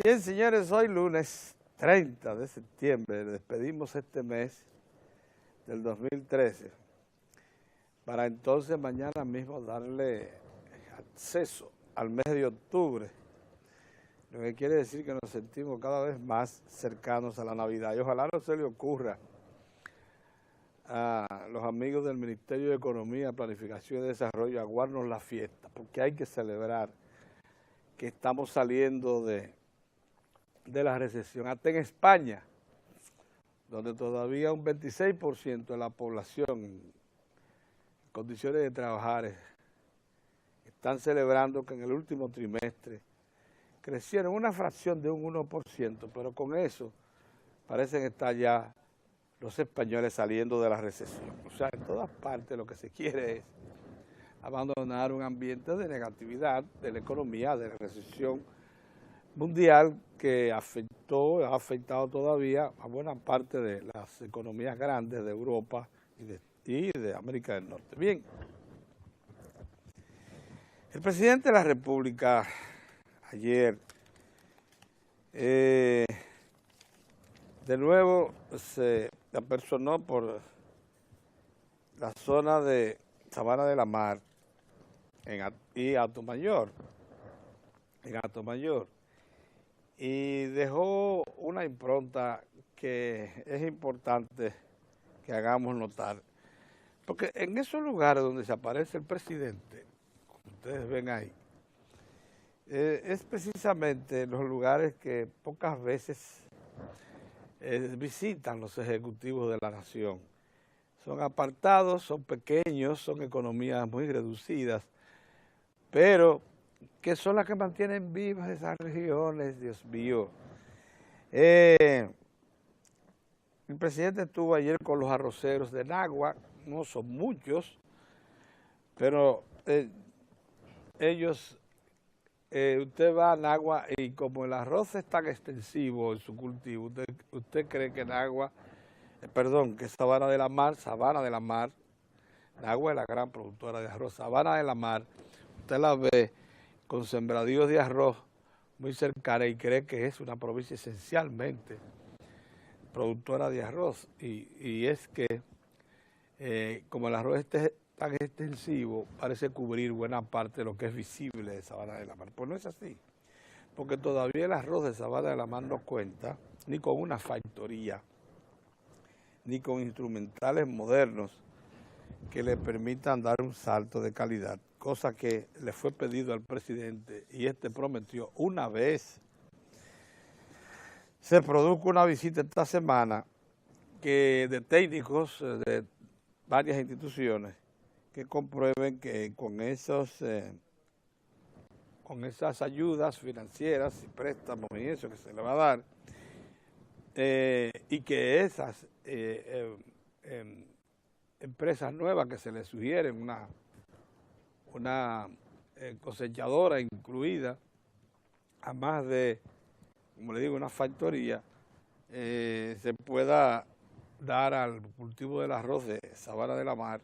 Bien, señores, hoy lunes 30 de septiembre, despedimos este mes del 2013, para entonces mañana mismo darle acceso al mes de octubre, lo que quiere decir que nos sentimos cada vez más cercanos a la Navidad. Y ojalá no se le ocurra a los amigos del Ministerio de Economía, Planificación y Desarrollo aguarnos la fiesta, porque hay que celebrar que estamos saliendo de la recesión. Hasta en España, donde todavía un 26% de la población en condiciones de trabajar están celebrando que en el último trimestre crecieron una fracción de un 1%, pero con eso parecen estar ya los españoles saliendo de la recesión. O sea, en todas partes lo que se quiere es abandonar un ambiente de negatividad de la economía, de la recesión mundial que ha afectado todavía a buena parte de las economías grandes de Europa y de América del Norte. Bien, el presidente de la República ayer de nuevo se apersonó por la zona de Sabana de la Mar y Atomayor, y dejó una impronta que es importante que hagamos notar, porque en esos lugares donde se aparece el presidente, como ustedes ven ahí, es precisamente los lugares que pocas veces visitan los ejecutivos de la nación. Son apartados, son pequeños, son economías muy reducidas, pero que son las que mantienen vivas esas regiones, Dios mío. El presidente estuvo ayer con los arroceros de Nagua, no son muchos, pero ellos, usted va a Nagua y como el arroz es tan extensivo en su cultivo, usted cree que Nagua, que Sabana de la Mar, Nagua es la gran productora de arroz, Sabana de la Mar, usted la ve con sembradíos de arroz muy cercana y cree que es una provincia esencialmente productora de arroz. Y es que como el arroz es tan extensivo, parece cubrir buena parte de lo que es visible de Sabana de la Mar. Pues no es así, porque todavía el arroz de Sabana de la Mar no cuenta ni con una factoría, ni con instrumentales modernos que le permitan dar un salto de calidad, cosa que le fue pedido al presidente y este prometió una vez. Se produjo una visita esta semana de técnicos de varias instituciones que comprueben que con esas ayudas financieras y préstamos y eso que se le va a dar, y que esas empresas nuevas que se les sugieren, una cosechadora incluida, a más de, como le digo, una factoría, se pueda dar al cultivo del arroz de Sabana de la Mar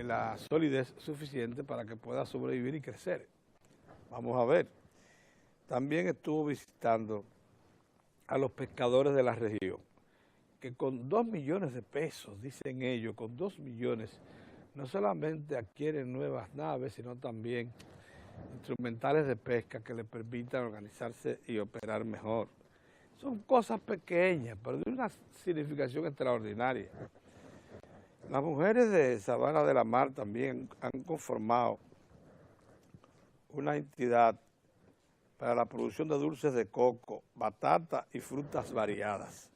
la solidez suficiente para que pueda sobrevivir y crecer. Vamos a ver. También estuvo visitando a los pescadores de la región, que con 2 millones de pesos, dicen ellos, con 2 millones, no solamente adquieren nuevas naves, sino también instrumentales de pesca que les permitan organizarse y operar mejor. Son cosas pequeñas, pero de una significación extraordinaria. Las mujeres de Sabana de la Mar también han conformado una entidad para la producción de dulces de coco, batata y frutas variadas.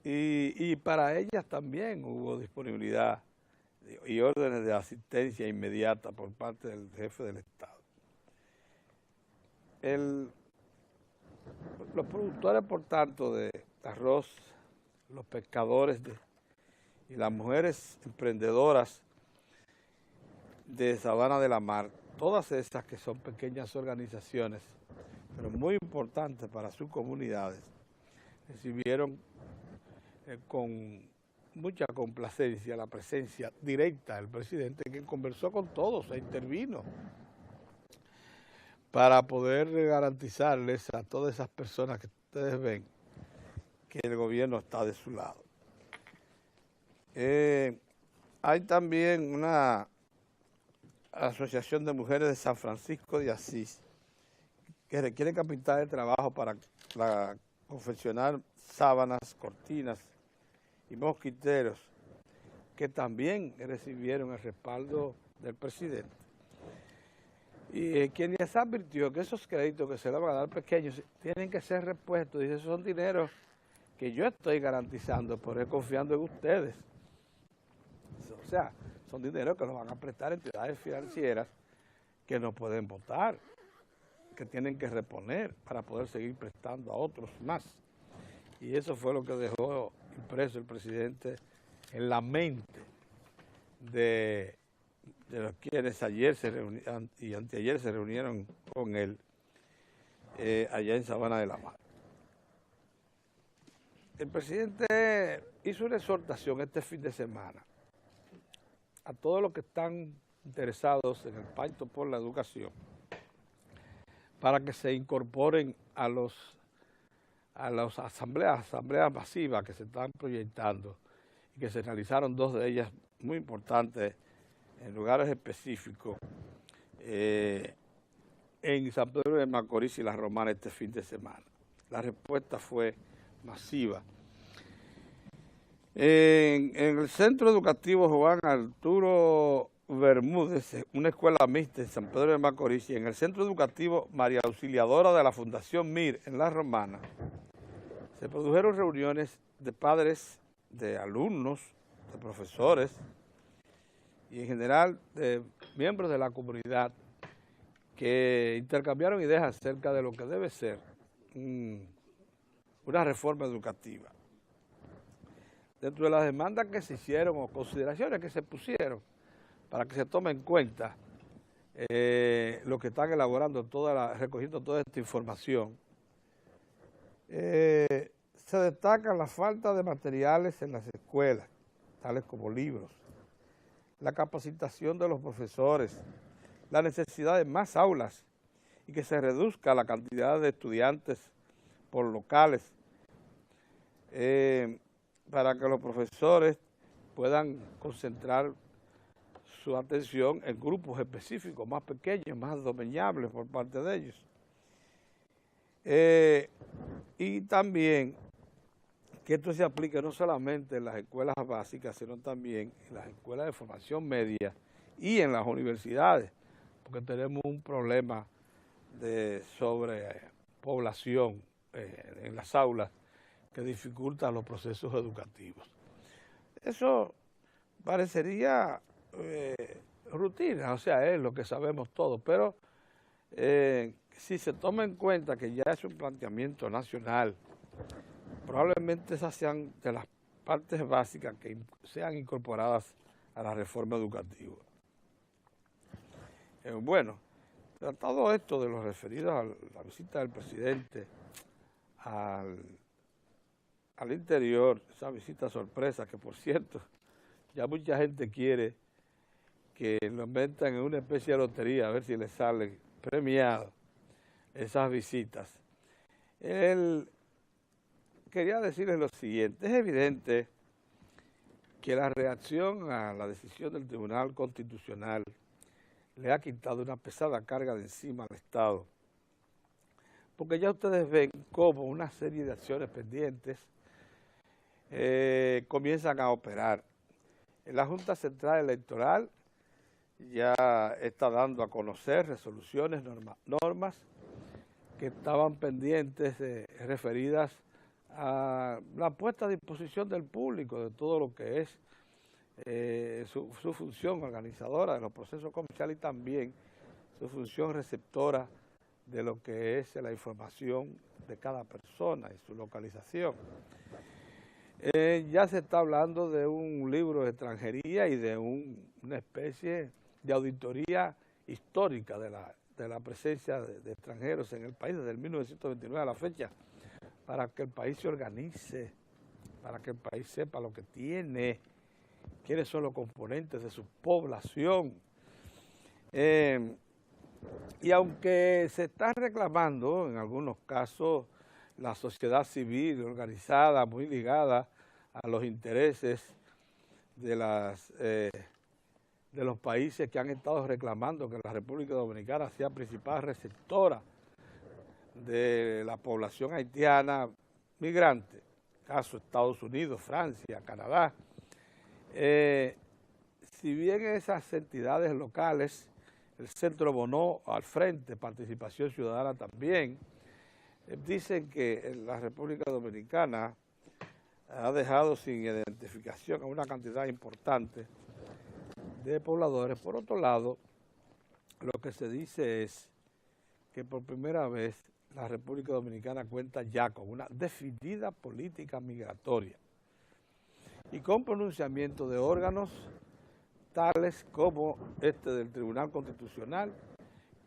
Y para ellas también hubo disponibilidad y órdenes de asistencia inmediata por parte del jefe del Estado. Los productores, por tanto, de arroz, los pescadores y las mujeres emprendedoras de Sabana de la Mar, todas esas que son pequeñas organizaciones, pero muy importantes para sus comunidades, recibieron con mucha complacencia la presencia directa del presidente, que conversó con todos e intervino para poder garantizarles a todas esas personas que ustedes ven que el gobierno está de su lado. Hay también una asociación de mujeres de San Francisco de Asís que requiere capital de trabajo para confeccionar sábanas, cortinas y mosquiteros, que también recibieron el respaldo del presidente. Y quien les advirtió que esos créditos que se le van a dar pequeños tienen que ser repuestos. Dice, esos son dineros que yo estoy garantizando por ir confiando en ustedes. O sea, son dineros que nos van a prestar entidades financieras que no pueden votar, que tienen que reponer para poder seguir prestando a otros más. Y eso fue lo que dejó impreso el presidente en la mente de los quienes ayer se reunieron y anteayer se reunieron con él allá en Sabana de la Mar. El presidente hizo una exhortación este fin de semana a todos los que están interesados en el pacto por la educación para que se incorporen a las asambleas masivas que se están proyectando y que se realizaron 2 de ellas muy importantes en lugares específicos en San Pedro de Macorís y La Romana este fin de semana. La respuesta fue masiva. En el Centro Educativo Juan Arturo Bermúdez, una escuela mixta en San Pedro de Macorís, y en el Centro Educativo María Auxiliadora de la Fundación MIR en La Romana, se produjeron reuniones de padres, de alumnos, de profesores y en general de miembros de la comunidad que intercambiaron ideas acerca de lo que debe ser una reforma educativa. Dentro de las demandas que se hicieron o consideraciones que se pusieron para que se tome en cuenta lo que están elaborando, recogiendo toda esta información, se destaca la falta de materiales en las escuelas, tales como libros, la capacitación de los profesores, la necesidad de más aulas y que se reduzca la cantidad de estudiantes por locales, para que los profesores puedan concentrar su atención en grupos específicos, más pequeños, más domeñables por parte de ellos. Y también que esto se aplique no solamente en las escuelas básicas, sino también en las escuelas de formación media y en las universidades, porque tenemos un problema de sobrepoblación en las aulas que dificulta los procesos educativos. Eso parecería rutina, o sea, es lo que sabemos todos, pero si se toma en cuenta que ya es un planteamiento nacional, probablemente esas sean de las partes básicas que sean incorporadas a la reforma educativa. Bueno, tratado esto de lo referido a la visita del presidente al interior, esa visita sorpresa, que por cierto, ya mucha gente quiere que lo metan en una especie de lotería, a ver si les salen premiados esas visitas. Él quería decirles lo siguiente: es evidente que la reacción a la decisión del Tribunal Constitucional le ha quitado una pesada carga de encima al Estado, porque ya ustedes ven cómo una serie de acciones pendientes comienzan a operar. La Junta Central Electoral ya está dando a conocer resoluciones, normas que estaban pendientes referidas a la puesta a disposición del público de todo lo que es su función organizadora de los procesos comerciales y también su función receptora de lo que es la información de cada persona y su localización. Ya se está hablando de un libro de extranjería y de una especie de auditoría histórica de la presencia de extranjeros en el país desde el 1929 a la fecha, para que el país se organice para que el país sepa lo que tiene, quiénes son los componentes de su población. Y aunque se está reclamando en algunos casos la sociedad civil organizada, muy ligada a los intereses de los países que han estado reclamando que la República Dominicana sea principal receptora de la población haitiana migrante, caso Estados Unidos, Francia, Canadá. Si bien esas entidades locales, el Centro Bonó al frente, Participación Ciudadana también, dicen que la República Dominicana ha dejado sin identificación a una cantidad importante de pobladores. Por otro lado, lo que se dice es que por primera vez la República Dominicana cuenta ya con una definida política migratoria y con pronunciamiento de órganos tales como este del Tribunal Constitucional,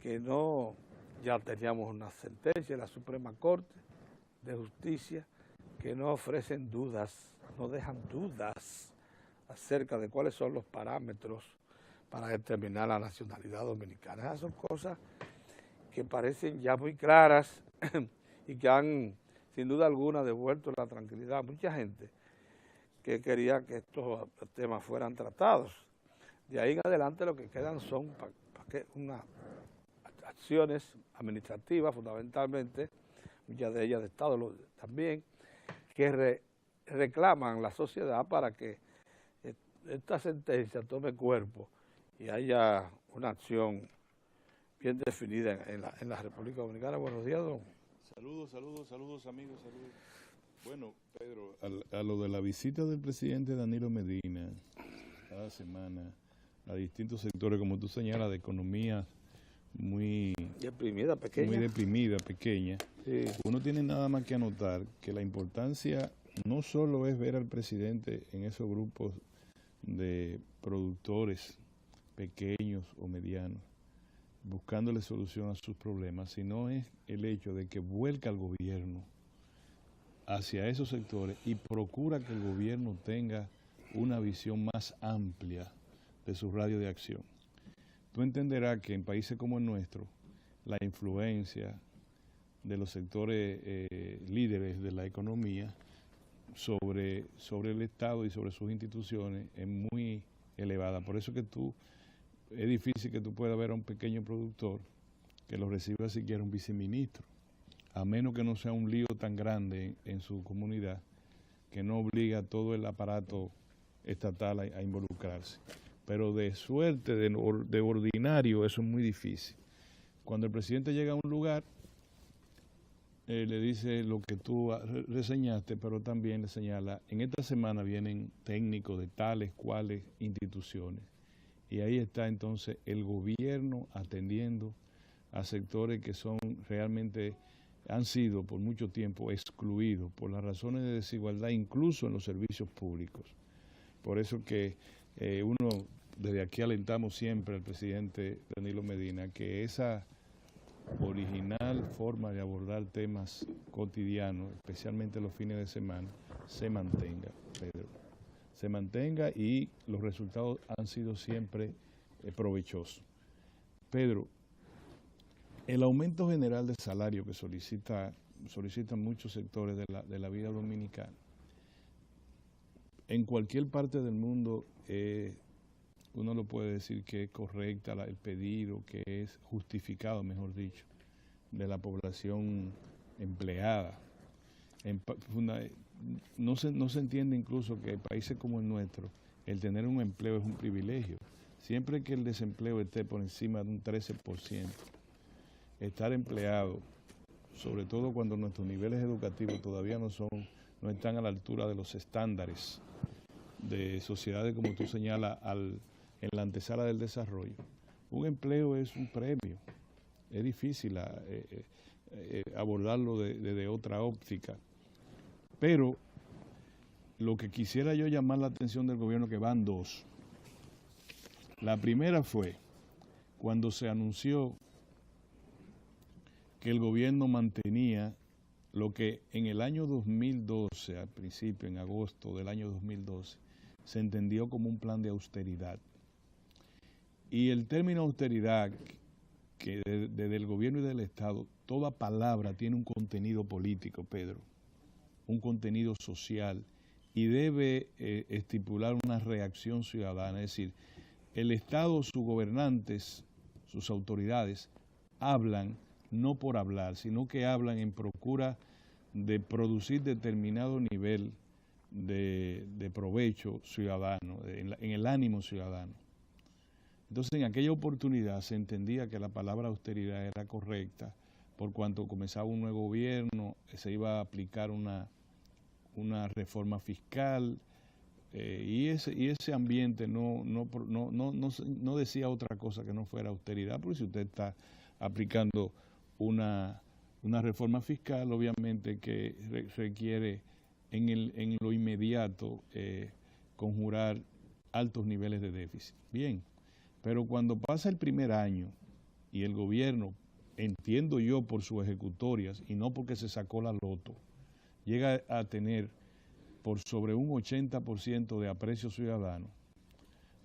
que no, ya teníamos una sentencia de la Suprema Corte de Justicia, que no ofrecen dudas, no dejan dudas acerca de cuáles son los parámetros para determinar la nacionalidad dominicana. Esas son cosas que parecen ya muy claras y que han, sin duda alguna, devuelto la tranquilidad a mucha gente que quería que estos temas fueran tratados. De ahí en adelante lo que quedan son unas acciones administrativas, fundamentalmente, muchas de ellas de Estado también, que reclaman la sociedad para que esta sentencia tome cuerpo y haya una acción bien definida en la República Dominicana. Buenos días, don. Saludos amigos, saludos. Bueno, Pedro, a lo de la visita del presidente Danilo Medina cada semana a distintos sectores, como tú señalas, de economía muy deprimida, pequeña, sí. Uno tiene nada más que anotar que la importancia no solo es ver al presidente en esos grupos de productores pequeños o medianos, buscándole solución a sus problemas, sino es el hecho de que vuelca al gobierno hacia esos sectores y procura que el gobierno tenga una visión más amplia de su radio de acción. Tú entenderás que en países como el nuestro, la influencia de los sectores líderes de la economía sobre el Estado y sobre sus instituciones es muy elevada. Por eso que es difícil que tú puedas ver a un pequeño productor que lo reciba siquiera un viceministro, a menos que no sea un lío tan grande en su comunidad que no obliga a todo el aparato estatal a involucrarse. Pero de suerte, de ordinario, eso es muy difícil. Cuando el presidente llega a un lugar, le dice lo que tú reseñaste, pero también le señala, en esta semana vienen técnicos de tales cuales instituciones. Y ahí está entonces el gobierno atendiendo a sectores que realmente han sido por mucho tiempo excluidos por las razones de desigualdad, incluso en los servicios públicos. Por eso que uno desde aquí alentamos siempre al presidente Danilo Medina que esa original forma de abordar temas cotidianos, especialmente los fines de semana, se mantenga, Pedro. Se mantenga y los resultados han sido siempre provechosos. Pedro, el aumento general de salario que solicitan muchos sectores de la vida dominicana, en cualquier parte del mundo uno lo puede decir que es correcta el pedido, que es justificado, mejor dicho, de la población empleada. No se entiende incluso que en países como el nuestro, el tener un empleo es un privilegio. Siempre que el desempleo esté por encima de un 13%, estar empleado, sobre todo cuando nuestros niveles educativos todavía no están a la altura de los estándares de sociedades, como tú señalas, en la antesala del desarrollo. Un empleo es un premio. Es difícil abordarlo desde otra óptica. Pero lo que quisiera yo llamar la atención del gobierno, que van dos. La primera fue cuando se anunció que el gobierno mantenía lo que en el año 2012, al principio, en agosto del año 2012, se entendió como un plan de austeridad. Y el término austeridad, que desde el gobierno y del Estado, toda palabra tiene un contenido político, Pedro, un contenido social, y debe estipular una reacción ciudadana. Es decir, el Estado, sus gobernantes, sus autoridades, hablan no por hablar, sino que hablan en procura de producir determinado nivel de provecho ciudadano, en el ánimo ciudadano. Entonces, en aquella oportunidad se entendía que la palabra austeridad era correcta, por cuanto comenzaba un nuevo gobierno, se iba a aplicar una reforma fiscal, y ese ambiente no decía otra cosa que no fuera austeridad, porque si usted está aplicando una reforma fiscal, obviamente que requiere en lo inmediato conjurar altos niveles de déficit. Bien, pero cuando pasa el primer año y el gobierno, entiendo yo por sus ejecutorias y no porque se sacó la loto, llega a tener por sobre un 80% de aprecio ciudadano,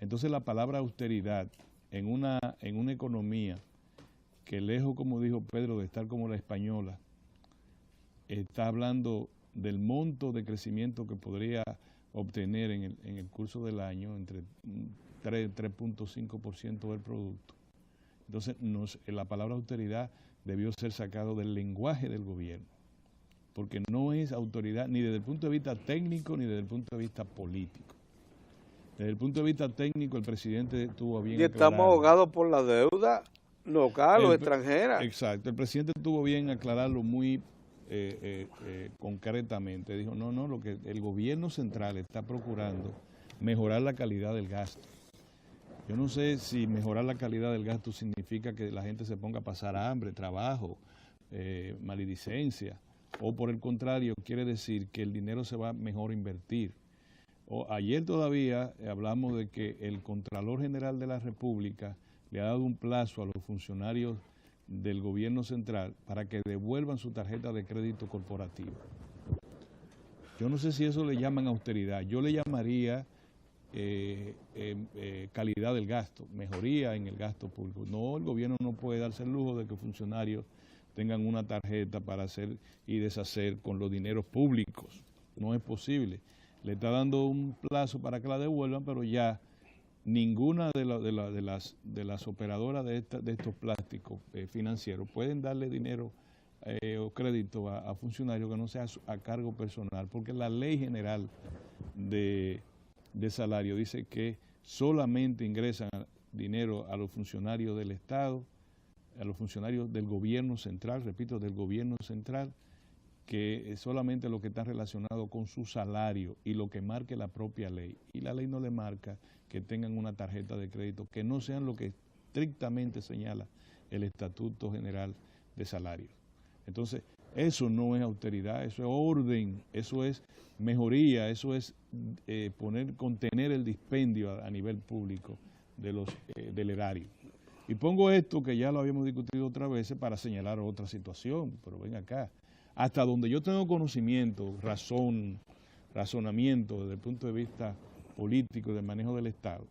entonces la palabra austeridad en una economía que lejos, como dijo Pedro, de estar como la española, está hablando del monto de crecimiento que podría obtener en el curso del año, entre 3.5% del producto. Entonces, la palabra austeridad debió ser sacado del lenguaje del gobierno, porque no es autoridad ni desde el punto de vista técnico ni desde el punto de vista político. Desde el punto de vista técnico, el presidente tuvo bien y estamos ahogados por la deuda local o extranjera. Exacto, el presidente tuvo bien aclararlo muy concretamente. Dijo, no, lo que el gobierno central está procurando mejorar la calidad del gasto. Yo no sé si mejorar la calidad del gasto significa que la gente se ponga a pasar hambre, trabajo, maledicencia, o por el contrario, quiere decir que el dinero se va mejor a invertir. Ayer todavía hablamos de que el Contralor General de la República le ha dado un plazo a los funcionarios del gobierno central para que devuelvan su tarjeta de crédito corporativa. Yo no sé si eso le llaman austeridad, yo le llamaría calidad del gasto, mejoría en el gasto público. No, el gobierno no puede darse el lujo de que funcionarios tengan una tarjeta para hacer y deshacer con los dineros públicos. No es posible. Le está dando un plazo para que la devuelvan, pero ya ninguna de las operadoras de estos plásticos financieros pueden darle dinero o crédito a funcionarios que no sea a cargo personal, porque la ley general de salario dice que solamente ingresan dinero a los funcionarios del Estado, a los funcionarios del gobierno central, repito, del gobierno central, que es solamente lo que está relacionado con su salario y lo que marque la propia ley. Y la ley no le marca que tengan una tarjeta de crédito, que no sean lo que estrictamente señala el Estatuto General de Salarios. Entonces, eso no es austeridad, eso es orden, eso es mejoría, eso es contener el dispendio a nivel público del erario. Y pongo esto, que ya lo habíamos discutido otras veces, para señalar otra situación, pero ven acá. Hasta donde yo tengo conocimiento, razonamiento desde el punto de vista político y de manejo del Estado,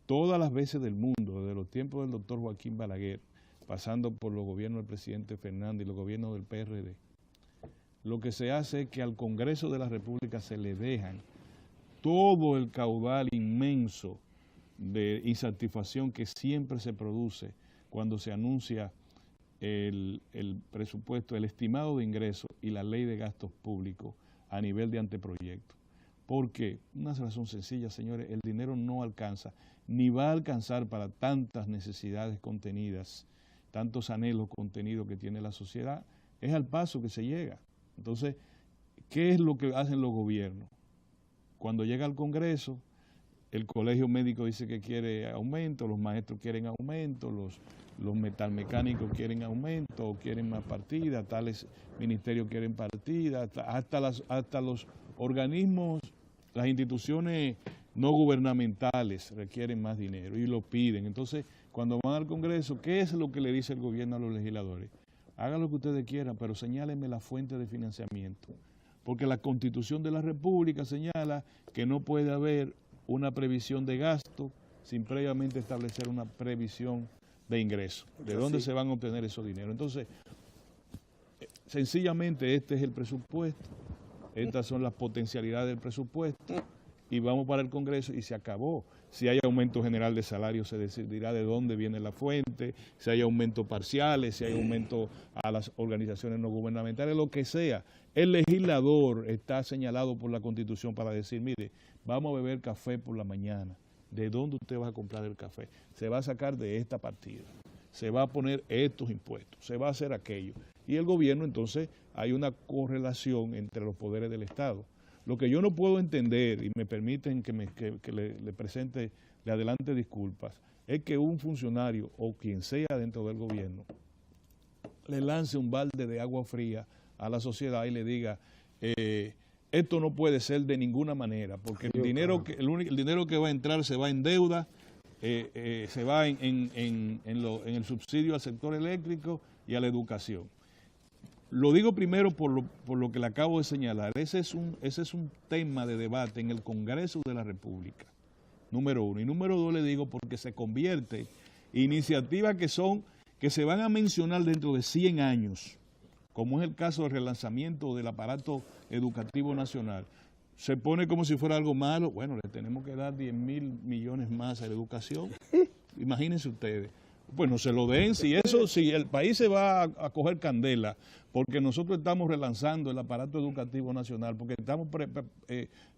todas las veces del mundo, desde los tiempos del doctor Joaquín Balaguer, pasando por los gobiernos del presidente Fernández y los gobiernos del PRD, lo que se hace es que al Congreso de la República se le dejan todo el caudal inmenso de insatisfacción que siempre se produce cuando se anuncia el presupuesto, el estimado de ingresos y la ley de gastos públicos a nivel de anteproyecto. ¿Por qué? Una razón sencilla, señores, el dinero no alcanza, ni va a alcanzar para tantas necesidades contenidas, tantos anhelos contenidos que tiene la sociedad, es al paso que se llega. Entonces, ¿qué es lo que hacen los gobiernos? Cuando llega al Congreso, el colegio médico dice que quiere aumento, los maestros quieren aumento, los metalmecánicos quieren aumento o quieren más partidas, tales ministerios quieren partidas, hasta los organismos, las instituciones no gubernamentales requieren más dinero y lo piden. Entonces, cuando van al Congreso, ¿qué es lo que le dice el gobierno a los legisladores? hagan lo que ustedes quieran, pero señálenme la fuente de financiamiento. Porque la Constitución de la República señala que no puede haber una previsión de gasto sin previamente establecer una previsión de ingreso. ¿De dónde se van a obtener esos dineros? Entonces, sencillamente este es el presupuesto, estas son las potencialidades del presupuesto y vamos para el Congreso y se acabó. Si hay aumento general de salario se decidirá de dónde viene la fuente, si hay aumentos parciales, si hay aumento a las organizaciones no gubernamentales, lo que sea. El legislador está señalado por la Constitución para decir, mire, vamos a beber café por la mañana. ¿De dónde usted va a comprar el café? Se va a sacar de esta partida, se va a poner estos impuestos, se va a hacer aquello. Y el gobierno, entonces, hay una correlación entre los poderes del Estado. Lo que yo no puedo entender, y me permiten que le presente, le adelante disculpas, es que un funcionario o quien sea dentro del gobierno le lance un balde de agua fría a la sociedad y le diga, esto no puede ser de ninguna manera, porque el dinero que va a entrar se va en deuda, se va en el subsidio al sector eléctrico y a la educación. Lo digo primero por lo que le acabo de señalar. Ese es un tema de debate en el Congreso de la República, número uno. Y número dos le digo porque se convierte en iniciativas que se van a mencionar dentro de 100 años, como es el caso del relanzamiento del aparato educativo nacional. Se pone como si fuera algo malo. Bueno, le tenemos que dar 10.000 millones más a la educación. Imagínense ustedes. Pues no se lo den, si el país se va a coger candela, porque nosotros estamos relanzando el aparato educativo nacional, porque estamos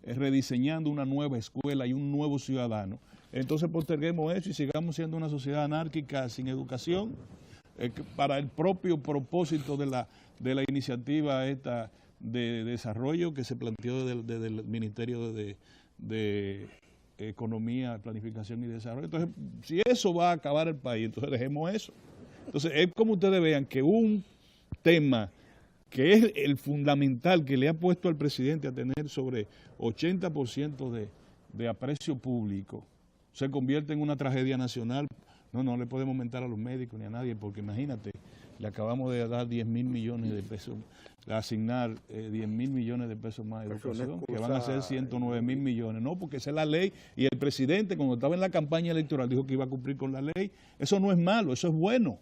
rediseñando una nueva escuela y un nuevo ciudadano, entonces posterguemos eso y sigamos siendo una sociedad anárquica sin educación, para el propio propósito de la iniciativa esta de desarrollo que se planteó desde el Ministerio de Economía, Planificación y Desarrollo. Entonces, si eso va a acabar el país, entonces dejemos eso. Entonces, es como ustedes vean que un tema que es el fundamental que le ha puesto al presidente a tener sobre 80% de aprecio público, se convierte en una tragedia nacional. No le podemos mentar a los médicos ni a nadie, porque imagínate, le acabamos de dar 10.000 millones de pesos, asignar 10.000 millones de pesos más de educación, que van a ser 109.000 millones. No, porque esa es la ley, y el presidente cuando estaba en la campaña electoral dijo que iba a cumplir con la ley. Eso no es malo, eso es bueno.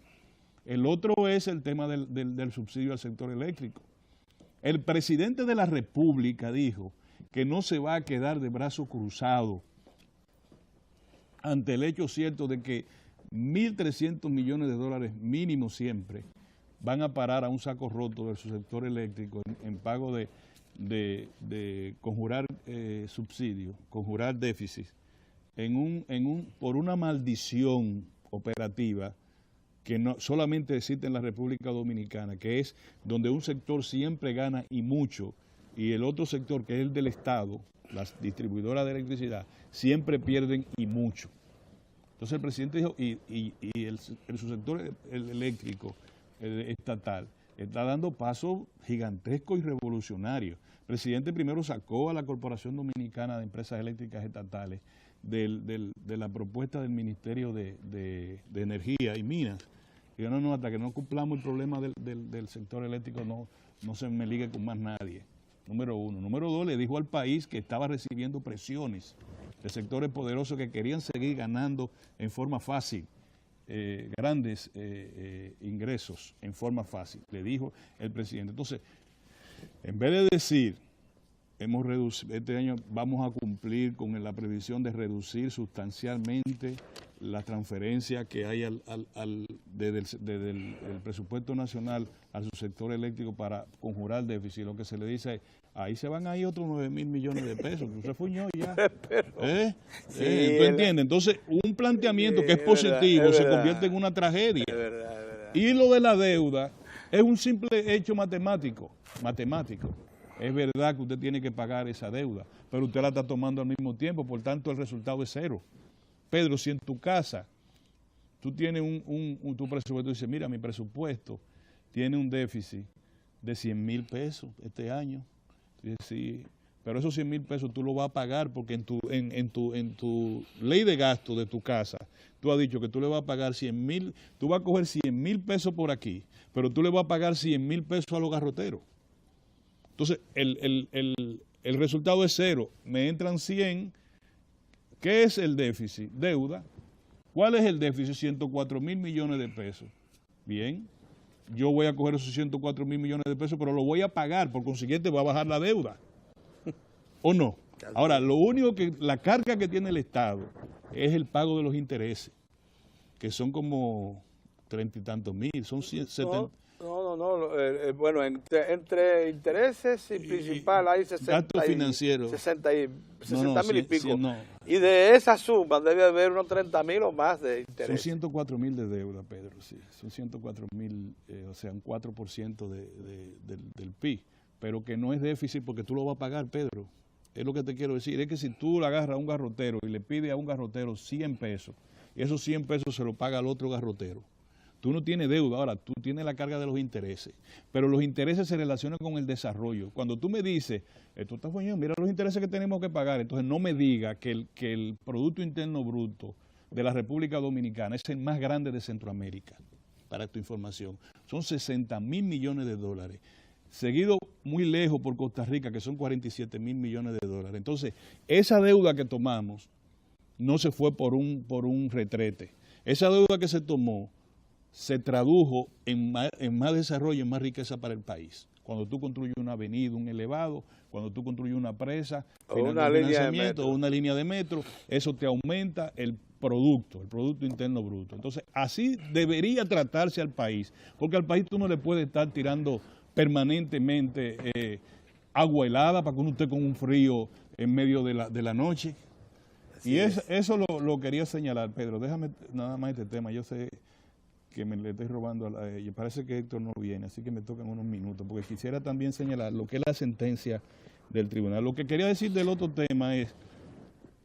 El otro es el tema del subsidio al sector eléctrico. El presidente de la República dijo que no se va a quedar de brazo cruzado ante el hecho cierto de que 1.300 millones de dólares mínimo siempre van a parar a un saco roto del sector eléctrico en pago de conjurar subsidios, conjurar déficit, por una maldición operativa que no solamente existe en la República Dominicana, que es donde un sector siempre gana y mucho, y el otro sector, que es el del Estado, las distribuidoras de electricidad, siempre pierden y mucho. Entonces el presidente dijo, y el subsector eléctrico estatal está dando pasos gigantescos y revolucionarios. El presidente primero sacó a la Corporación Dominicana de Empresas Eléctricas Estatales de la propuesta del Ministerio de Energía y Minas. Y no, hasta que no cumplamos el problema del sector eléctrico no se me ligue con más nadie. Número uno. Número dos, le dijo al país que estaba recibiendo presiones de sectores poderosos que querían seguir ganando en forma fácil, grandes ingresos en forma fácil, le dijo el presidente. Entonces, en vez de decir, este año vamos a cumplir con la previsión de reducir sustancialmente la transferencia que hay desde el presupuesto nacional al subsector eléctrico para conjurar déficit, lo que se le dice es, ahí se van a ir otros 9.000 millones de pesos, que usted fuñó ya. ¿Tú entiendes? Entonces, un planteamiento que es positivo se convierte en una tragedia. Es verdad. Y lo de la deuda es un simple hecho matemático. Es verdad que usted tiene que pagar esa deuda, pero usted la está tomando al mismo tiempo, por tanto el resultado es cero. Pedro, si en tu casa tú tienes tu presupuesto y dices, mira, mi presupuesto tiene un déficit de 100.000 pesos este año, sí, pero esos 100,000 pesos tú lo vas a pagar porque en tu ley de gasto de tu casa, tú has dicho que tú le vas a pagar 100,000, tú vas a coger 100,000 pesos por aquí, pero tú le vas a pagar 100,000 pesos a los garroteros. Entonces, el resultado es cero, me entran 100. ¿Qué es el déficit? Deuda. ¿Cuál es el déficit? 104,000 millones de pesos. Bien, yo voy a coger esos 104,000 millones de pesos, pero lo voy a pagar, por consiguiente va a bajar la deuda. ¿O no? Ahora, lo único que, la carga que tiene el Estado es el pago de los intereses, que son como 30 y tantos mil, son 70. Bueno, entre intereses y principal hay 60 gasto financiero. 60 mil y pico. No. Y de esa suma debe haber unos 30,000 o más de intereses. Son 104,000 de deuda, Pedro, sí. Son 104,000, o sea, un 4% del PIB. Pero que no es déficit porque tú lo vas a pagar, Pedro. Es lo que te quiero decir. Es que si tú le agarras a un garrotero y le pides a un garrotero 100 pesos, y esos 100 pesos se lo paga al otro garrotero, tú no tienes deuda, ahora tú tienes la carga de los intereses, pero los intereses se relacionan con el desarrollo. Cuando tú me dices, esto está fallando, mira los intereses que tenemos que pagar, entonces no me diga que el Producto Interno Bruto de la República Dominicana es el más grande de Centroamérica, para tu información. Son 60,000 millones de dólares, seguido muy lejos por Costa Rica, que son 47,000 millones de dólares. Entonces, esa deuda que tomamos no se fue por un retrete. Esa deuda que se tomó se tradujo en más desarrollo, en más riqueza para el país. Cuando tú construyes una avenida, un elevado, cuando tú construyes una presa, o una línea de metro, eso te aumenta el Producto Interno Bruto. Entonces, así debería tratarse al país, porque al país tú no le puedes estar tirando permanentemente agua helada para que uno esté con un frío en medio de la noche. Así y eso lo quería señalar, Pedro. Déjame nada más este tema. Yo sé que me le estoy robando, y parece que Héctor no viene, así que me tocan unos minutos, porque quisiera también señalar lo que es la sentencia del tribunal. Lo que quería decir del otro tema es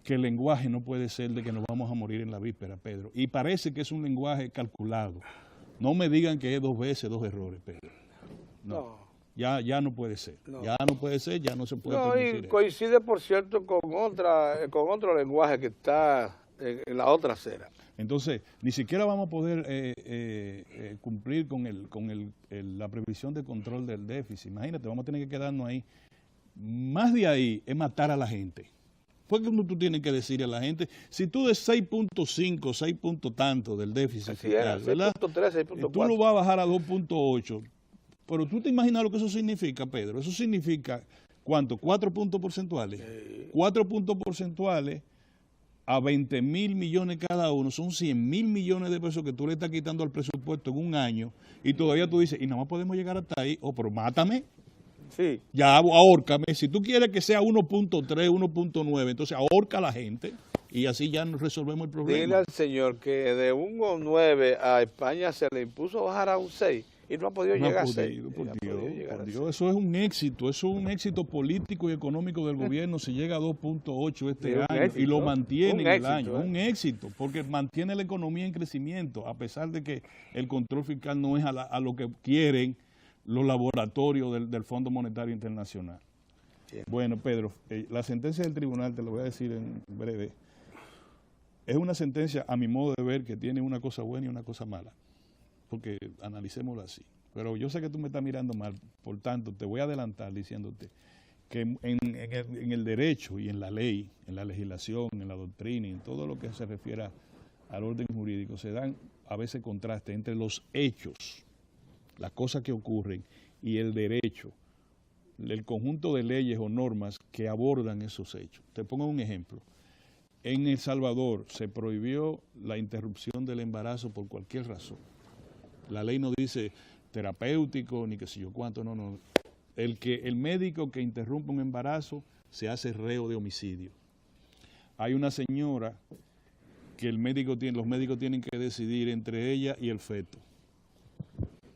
que el lenguaje no puede ser de que nos vamos a morir en la víspera, Pedro, y parece que es un lenguaje calculado. No me digan que es 2 veces 2 errores, Pedro. No. Ya no puede ser. No. Ya no puede ser, ya no se puede permitir. Y coincide, por cierto, con otro lenguaje que está en la otra acera. Entonces, ni siquiera vamos a poder cumplir con la previsión de control del déficit. Imagínate, vamos a tener que quedarnos ahí. Más de ahí es matar a la gente. Porque tú tienes que decir a la gente, si tú de 6.5, 6 puntos tanto del déficit fiscal, ¿verdad? 6.3, 6.4. Tú lo vas a bajar a 2.8. Pero tú te imaginas lo que eso significa, Pedro. Eso significa, ¿cuánto? 4 puntos porcentuales. 4 puntos porcentuales a 20,000 millones cada uno, son 100,000 millones de pesos que tú le estás quitando al presupuesto en un año, y todavía tú dices, y nada más podemos llegar hasta ahí, pero mátame. Sí. Ya, ahórcame. Si tú quieres que sea 1.3, 1.9, entonces ahorca a la gente, y así ya nos resolvemos el problema. Dile al señor que de 1.9 a España se le impuso bajar a un 6. Y no ha podido llegar a 6. Por Dios, eso es un éxito, político y económico del gobierno, si llega a 2.8 este año éxito, y lo mantiene en el año, un éxito, porque mantiene la economía en crecimiento, a pesar de que el control fiscal no es a lo que quieren los laboratorios del Fondo Monetario Internacional. Bien. Bueno, Pedro, la sentencia del tribunal, te lo voy a decir en breve, es una sentencia, a mi modo de ver, que tiene una cosa buena y una cosa mala. Porque analicémoslo así. Pero yo sé que tú me estás mirando mal, por tanto, te voy a adelantar diciéndote que en el derecho y en la ley, en la legislación, en la doctrina y en todo lo que se refiere al orden jurídico, se dan a veces contrastes entre los hechos, las cosas que ocurren, y el derecho, el conjunto de leyes o normas que abordan esos hechos. Te pongo un ejemplo. En El Salvador se prohibió la interrupción del embarazo por cualquier razón. La ley no dice terapéutico ni qué sé yo cuánto, no. El médico que interrumpe un embarazo se hace reo de homicidio. Hay una señora que los médicos tienen que decidir entre ella y el feto.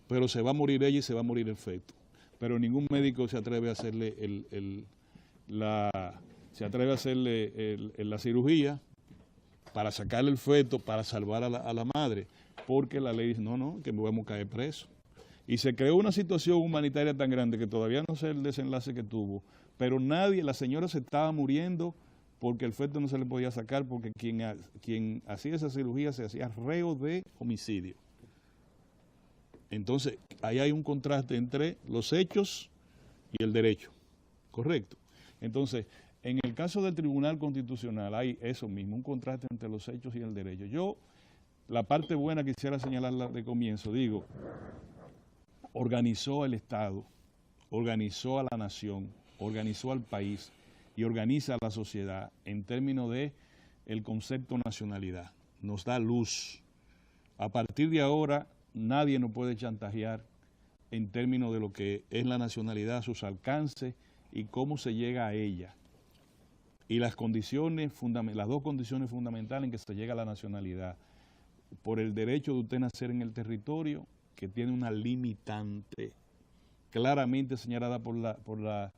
Pero se va a morir ella y se va a morir el feto. Pero ningún médico se atreve a hacerle la cirugía para sacarle el feto, para salvar a la madre. Porque la ley dice, no, que me vamos a caer preso. Y se creó una situación humanitaria tan grande que todavía no sé el desenlace que tuvo, pero nadie, la señora se estaba muriendo porque el feto no se le podía sacar, porque quien hacía esa cirugía se hacía reo de homicidio. Entonces, ahí hay un contraste entre los hechos y el derecho, ¿correcto? Entonces, en el caso del Tribunal Constitucional hay eso mismo, un contraste entre los hechos y el derecho. Yo, la parte buena quisiera señalarla de comienzo, digo, organizó el Estado, organizó a la nación, organizó al país y organiza a la sociedad en términos de el concepto nacionalidad. Nos da luz. A partir de ahora, nadie nos puede chantajear en términos de lo que es la nacionalidad, sus alcances y cómo se llega a ella. Y las condiciones, las dos condiciones fundamentales en que se llega a la nacionalidad, por el derecho de usted nacer en el territorio, que tiene una limitante claramente señalada por la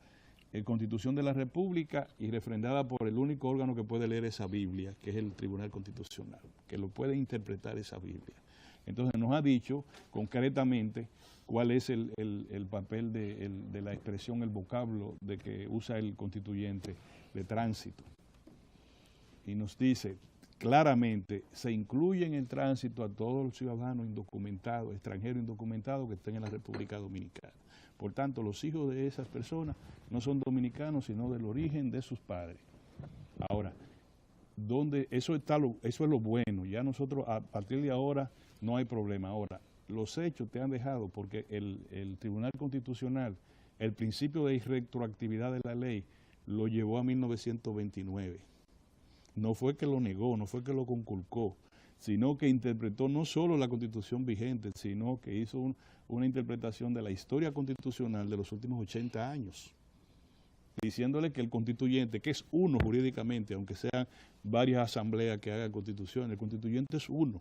Constitución de la República y refrendada por el único órgano que puede leer esa Biblia, que es el Tribunal Constitucional, que lo puede interpretar esa Biblia. Entonces nos ha dicho concretamente cuál es el papel de la expresión, el vocablo de que usa el constituyente de tránsito. Y nos dice claramente, se incluye en el tránsito a todos los ciudadanos indocumentados, extranjeros indocumentados que estén en la República Dominicana. Por tanto, los hijos de esas personas no son dominicanos, sino del origen de sus padres. Ahora, eso es lo bueno, ya nosotros a partir de ahora no hay problema. Ahora, los hechos te han dejado, porque el Tribunal Constitucional, el principio de irretroactividad de la ley, lo llevó a 1929. No fue que lo negó, no fue que lo conculcó, sino que interpretó no solo la Constitución vigente, sino que hizo una interpretación de la historia constitucional de los últimos 80 años, diciéndole que el constituyente, que es uno jurídicamente, aunque sean varias asambleas que hagan constitución, el constituyente es uno.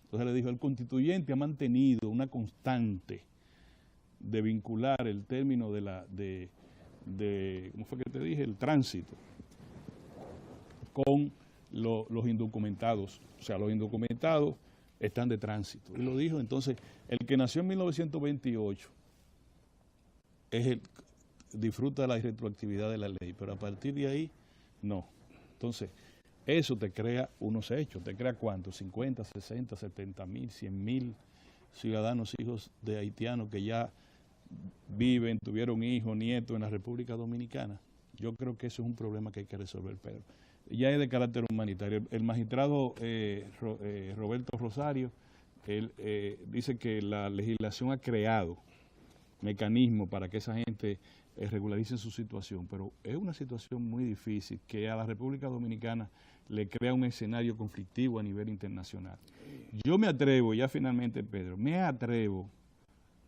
Entonces le dijo, el constituyente ha mantenido una constante de vincular el término ¿cómo fue que te dije? El tránsito con los indocumentados. O sea, los indocumentados están de tránsito. Y lo dijo, entonces, el que nació en 1928 disfruta de la retroactividad de la ley, pero a partir de ahí, no. Entonces, eso te crea unos hechos. ¿Te crea cuántos? 50, 60, 70 mil, 100 mil ciudadanos, hijos de haitianos que ya viven, tuvieron hijos, nietos en la República Dominicana. Yo creo que eso es un problema que hay que resolver, Pedro. Ya es de carácter humanitario. El magistrado Roberto Rosario, él dice que la legislación ha creado mecanismos para que esa gente regularice su situación, pero es una situación muy difícil que a la República Dominicana le crea un escenario conflictivo a nivel internacional. Yo me atrevo, ya finalmente, Pedro, me atrevo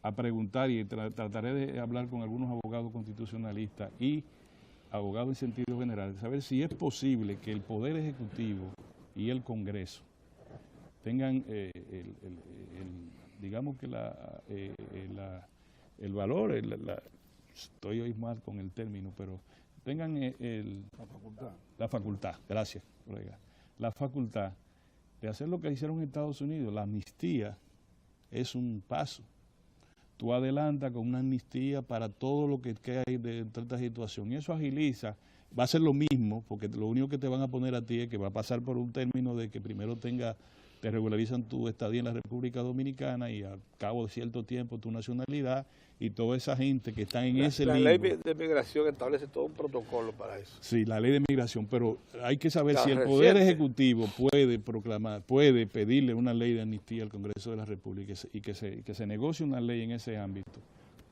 a preguntar y trataré de hablar con algunos abogados constitucionalistas y abogados en sentido general, saber si es posible que el Poder Ejecutivo y el Congreso tengan, digamos que el valor, estoy hoy mal con el término, pero tengan la facultad, gracias, colega, la facultad de hacer lo que hicieron en Estados Unidos. La amnistía es un paso. Tú adelantas con una amnistía para todo lo que hay de esta situación. Y eso agiliza, va a ser lo mismo, porque lo único que te van a poner a ti es que va a pasar por un término de que primero te regularizan tu estadía en la República Dominicana y al cabo de cierto tiempo tu nacionalidad, y toda esa gente que está en ese limbo. La ley de migración establece todo un protocolo para eso. Sí, la ley de migración, pero hay que saber si el Poder Ejecutivo puede pedirle una ley de amnistía al Congreso de la República y que se negocie una ley en ese ámbito,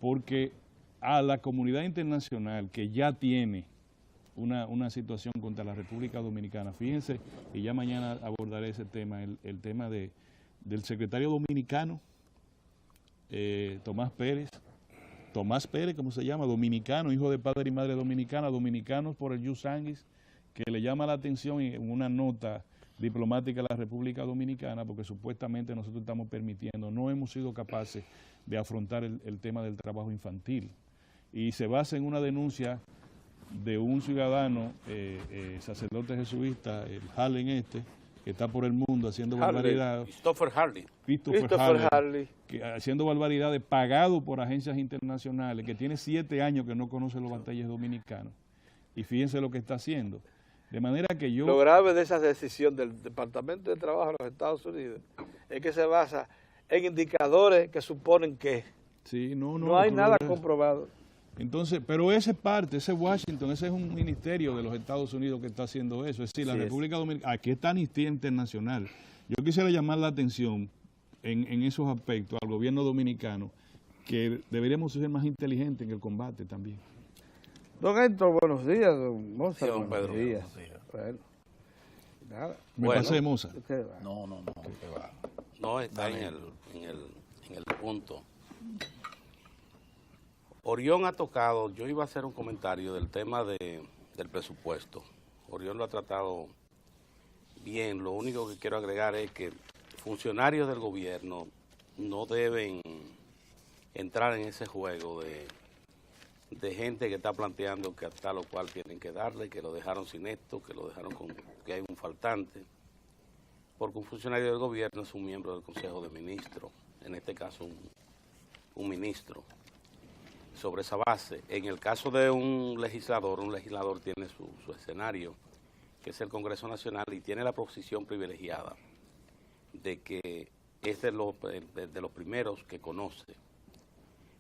porque a la comunidad internacional que ya tiene una situación contra la República Dominicana, fíjense, y ya mañana abordaré ese tema, el tema del secretario dominicano, Tomás Pérez, como se llama, dominicano, hijo de padre y madre dominicana, dominicanos por el jus sanguis, que le llama la atención en una nota diplomática a la República Dominicana, porque supuestamente nosotros estamos permitiendo, no hemos sido capaces de afrontar el tema del trabajo infantil. Y se basa en una denuncia de un ciudadano, sacerdote jesuita, el Hallen que está por el mundo haciendo Harley. barbaridades. Christopher Harley. Christopher Harley. Haciendo barbaridades, pagado por agencias internacionales, que tiene 7 años que no conoce los batalles dominicanos. Y fíjense lo que está haciendo. De manera que yo... Lo grave de esa decisión del Departamento de Trabajo de los Estados Unidos es que se basa en indicadores que suponen que Sí, no hay nada comprobado. Entonces, pero ese parte, ese Washington, ese es un ministerio de los Estados Unidos que está haciendo eso. Es decir, la República Dominicana, aquí está Amnistía Internacional. Yo quisiera llamar la atención en esos aspectos al gobierno dominicano, que deberíamos ser más inteligentes en el combate también. Don Héctor, buenos días. Don Mozart, Sí, don buenos Pedro, días. buenos días. Bueno, nada. Me Bueno. pasé de moza. Usted va. No, que va. No, está en el punto. Orión ha tocado, yo iba a hacer un comentario del tema del presupuesto. Orión lo ha tratado bien. Lo único que quiero agregar es que funcionarios del gobierno no deben entrar en ese juego de gente que está planteando que hasta lo cual tienen que darle, que lo dejaron sin esto, que lo dejaron con que hay un faltante. Porque un funcionario del gobierno es un miembro del Consejo de Ministros, en este caso un ministro. Sobre esa base, en el caso de un legislador tiene su escenario, que es el Congreso Nacional, y tiene la posición privilegiada de que es de los primeros que conoce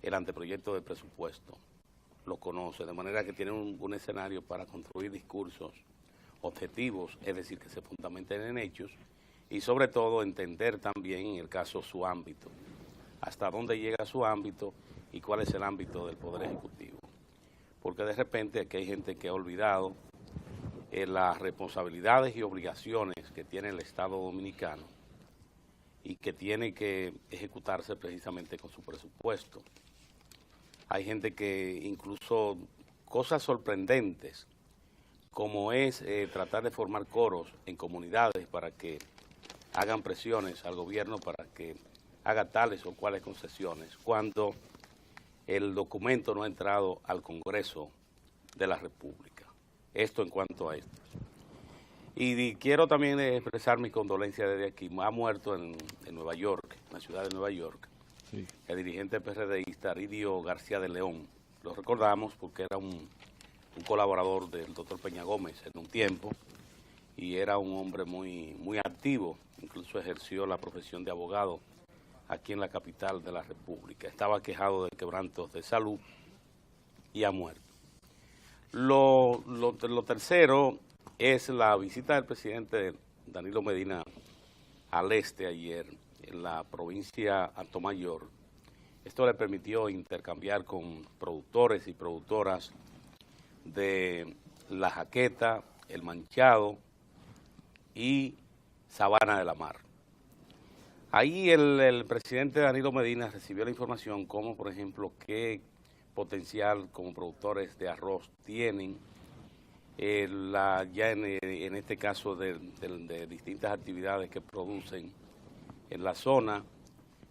el anteproyecto de presupuesto, lo conoce, de manera que tiene un escenario para construir discursos objetivos, es decir, que se fundamenten en hechos, y sobre todo entender también en el caso su ámbito, hasta dónde llega su ámbito y cuál es el ámbito del Poder Ejecutivo. Porque de repente aquí hay gente que ha olvidado las responsabilidades y obligaciones que tiene el Estado Dominicano y que tiene que ejecutarse precisamente con su presupuesto. Hay gente que incluso cosas sorprendentes, como es tratar de formar coros en comunidades para que hagan presiones al gobierno para que haga tales o cuales concesiones, cuando el documento no ha entrado al Congreso de la República. Esto en cuanto a esto. Y quiero también expresar mi condolencia desde aquí. Ha muerto en Nueva York, en la ciudad de Nueva York, sí, el dirigente PRDista Aridio García de León. Lo recordamos porque era un colaborador del doctor Peña Gómez en un tiempo y era un hombre muy activo, incluso ejerció la profesión de abogado aquí en la capital de la República. Estaba quejado de quebrantos de salud y ha muerto. Lo tercero es la visita del presidente Danilo Medina al este ayer en la provincia Atomayor. Esto le permitió intercambiar con productores y productoras de La Jaqueta, El Manchado y Sabana de la Mar. Ahí el presidente Danilo Medina recibió la información como, por ejemplo, qué potencial como productores de arroz tienen, ya en este caso de distintas actividades que producen en la zona,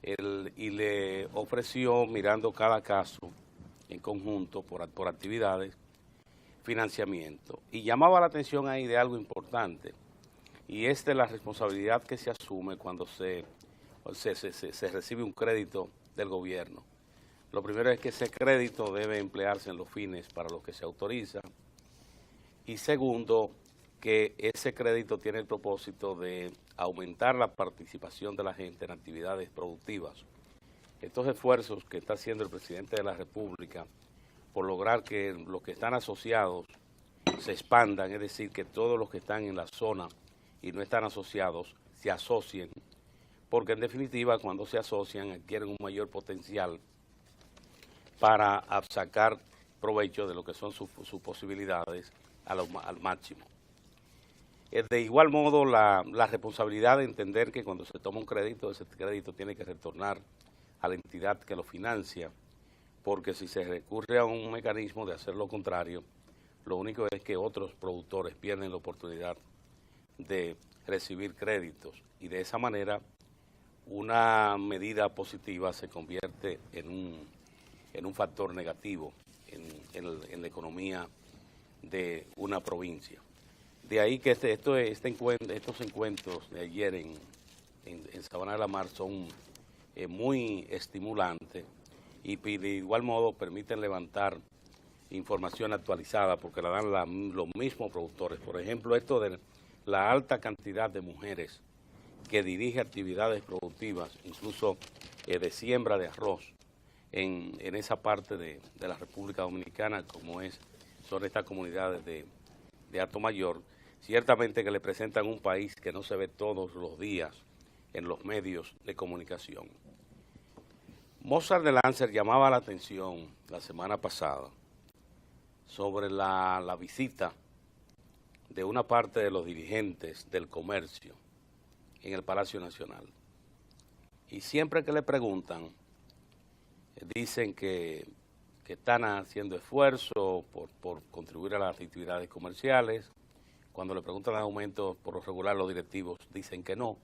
y le ofreció, mirando cada caso en conjunto por actividades, financiamiento. Y llamaba la atención ahí de algo importante, y es de la responsabilidad que se asume cuando se recibe un crédito del gobierno. Lo primero es que ese crédito debe emplearse en los fines para los que se autoriza. Y segundo, que ese crédito tiene el propósito de aumentar la participación de la gente en actividades productivas. Estos esfuerzos que está haciendo el presidente de la República por lograr que los que están asociados se expandan, es decir, que todos los que están en la zona y no están asociados se asocien, porque en definitiva cuando se asocian adquieren un mayor potencial para sacar provecho de lo que son sus posibilidades al máximo. De igual modo, la responsabilidad de entender que cuando se toma un crédito, ese crédito tiene que retornar a la entidad que lo financia, porque si se recurre a un mecanismo de hacer lo contrario, lo único es que otros productores pierden la oportunidad de recibir créditos y de esa manera una medida positiva se convierte en un factor negativo en la economía de una provincia. De ahí que estos encuentros de ayer en Sabana de la Mar son muy estimulantes y de igual modo permiten levantar información actualizada porque la dan los mismos productores. Por ejemplo, esto de la alta cantidad de mujeres que dirige actividades productivas, incluso de siembra de arroz en esa parte de la República Dominicana, como son estas comunidades de Atomayor, ciertamente que le presentan un país que no se ve todos los días en los medios de comunicación. Mozart de Lancer llamaba la atención la semana pasada sobre la visita de una parte de los dirigentes del comercio en el Palacio Nacional. Y siempre que le preguntan, dicen que están haciendo esfuerzos por contribuir a las actividades comerciales. Cuando le preguntan aumentos, por lo regular los directivos dicen que no.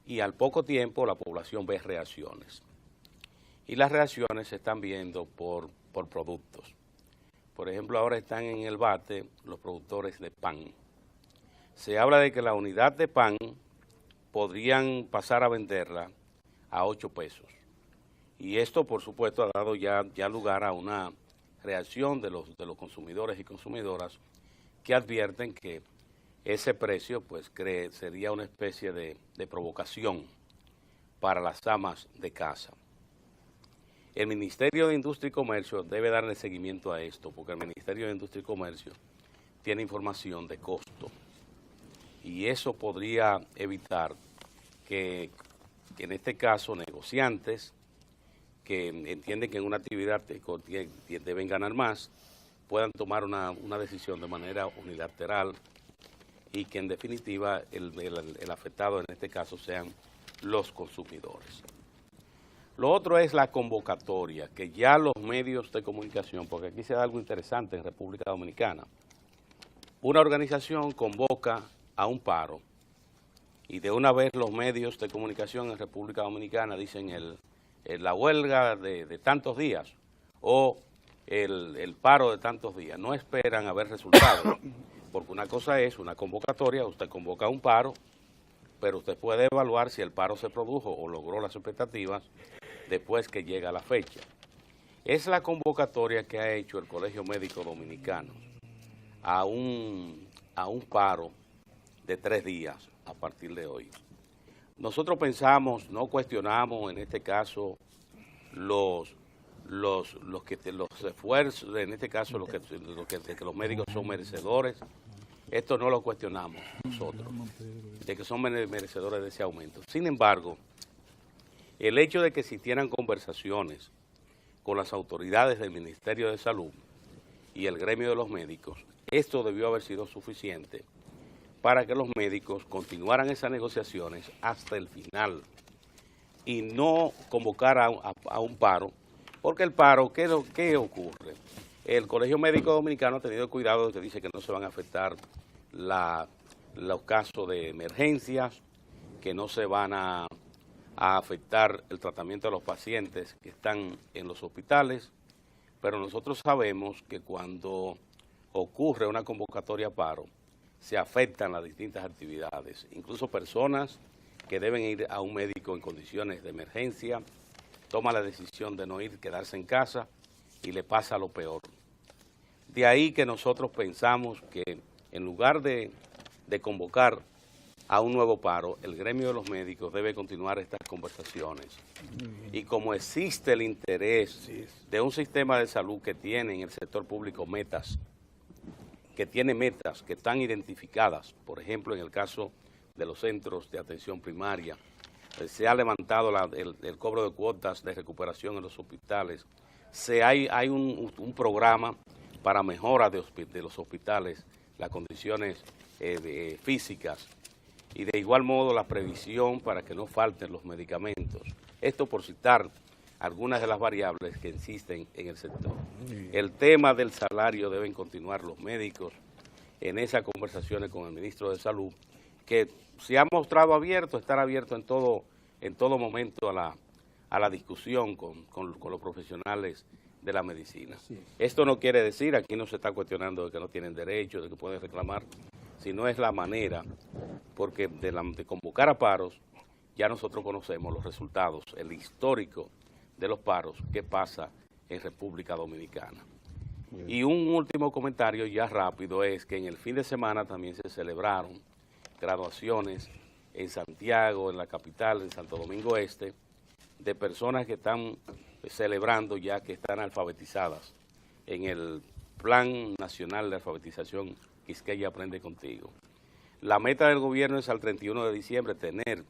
Y al poco tiempo la población ve reacciones. Y las reacciones se están viendo por productos. Por ejemplo, ahora están en el bate los productores de pan. Se habla de que la unidad de pan podrían pasar a venderla a 8 pesos. Y esto, por supuesto, ha dado ya lugar a una reacción de los consumidores y consumidoras que advierten que ese precio pues sería una especie de provocación para las amas de casa. El Ministerio de Industria y Comercio debe darle seguimiento a esto, porque el Ministerio de Industria y Comercio tiene información de costo y eso podría evitar que en este caso negociantes que entienden que en una actividad deben ganar más, puedan tomar una decisión de manera unilateral y que en definitiva el afectado en este caso sean los consumidores. Lo otro es la convocatoria, que ya los medios de comunicación, porque aquí se da algo interesante en República Dominicana, una organización convoca a un paro y de una vez los medios de comunicación en República Dominicana dicen la huelga de tantos días o el paro de tantos días. No esperan a ver resultados, porque una cosa es una convocatoria, usted convoca un paro, pero usted puede evaluar si el paro se produjo o logró las expectativas después que llega la fecha. Es la convocatoria que ha hecho el Colegio Médico Dominicano a un paro de 3 días a partir de hoy. Nosotros pensamos, no cuestionamos en este caso los esfuerzos, en este caso que los médicos son merecedores. Esto no lo cuestionamos nosotros, de que son merecedores de ese aumento. Sin embargo, el hecho de que existieran conversaciones con las autoridades del Ministerio de Salud y el gremio de los médicos, esto debió haber sido suficiente para que los médicos continuaran esas negociaciones hasta el final y no convocar a un paro, porque el paro, ¿qué ocurre? El Colegio Médico Dominicano ha tenido cuidado de que dice que no se van a afectar los casos de emergencias, que no se van a afectar el tratamiento de los pacientes que están en los hospitales, pero nosotros sabemos que cuando ocurre una convocatoria a paro, se afectan las distintas actividades, incluso personas que deben ir a un médico en condiciones de emergencia, toman la decisión de no ir, quedarse en casa y le pasa lo peor. De ahí que nosotros pensamos que en lugar de convocar a un nuevo paro, el gremio de los médicos debe continuar estas conversaciones. Y como existe el interés de un sistema de salud que tiene en el sector público metas, que tiene metas que están identificadas, por ejemplo, en el caso de los centros de atención primaria, se ha levantado el cobro de cuotas de recuperación en los hospitales, hay un programa para mejora de los hospitales, las condiciones físicas, y de igual modo la previsión para que no falten los medicamentos. Esto por citar algunas de las variables que existen en el sector. El tema del salario deben continuar los médicos en esas conversaciones con el ministro de Salud, que se ha mostrado abierto, estar abierto en todo momento a la discusión con los profesionales de la medicina. Esto no quiere decir, aquí no se está cuestionando de que no tienen derecho, de que pueden reclamar, sino es la manera, porque de convocar a paros, ya nosotros conocemos los resultados, el histórico de los paros que pasa en República Dominicana. Y un último comentario ya rápido es que en el fin de semana también se celebraron graduaciones en Santiago, en la capital, en Santo Domingo Este, de personas que están celebrando ya que están alfabetizadas en el Plan Nacional de Alfabetización Quisqueya Aprende Contigo. La meta del gobierno es al 31 de diciembre tener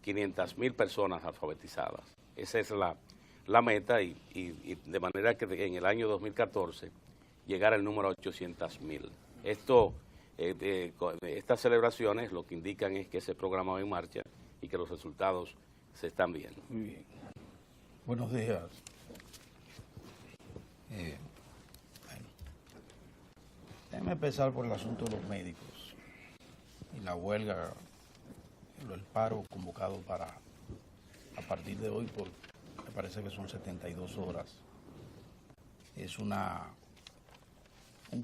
500,000 personas alfabetizadas. Esa es la meta y de manera que en el año 2014 llegar al número 800,000. Estas celebraciones lo que indican es que ese programa va en marcha y que los resultados se están viendo. Muy bien. Buenos días. Déjeme empezar por el asunto de los médicos y la huelga, el paro convocado para a partir de hoy me parece que son 72 horas. Es un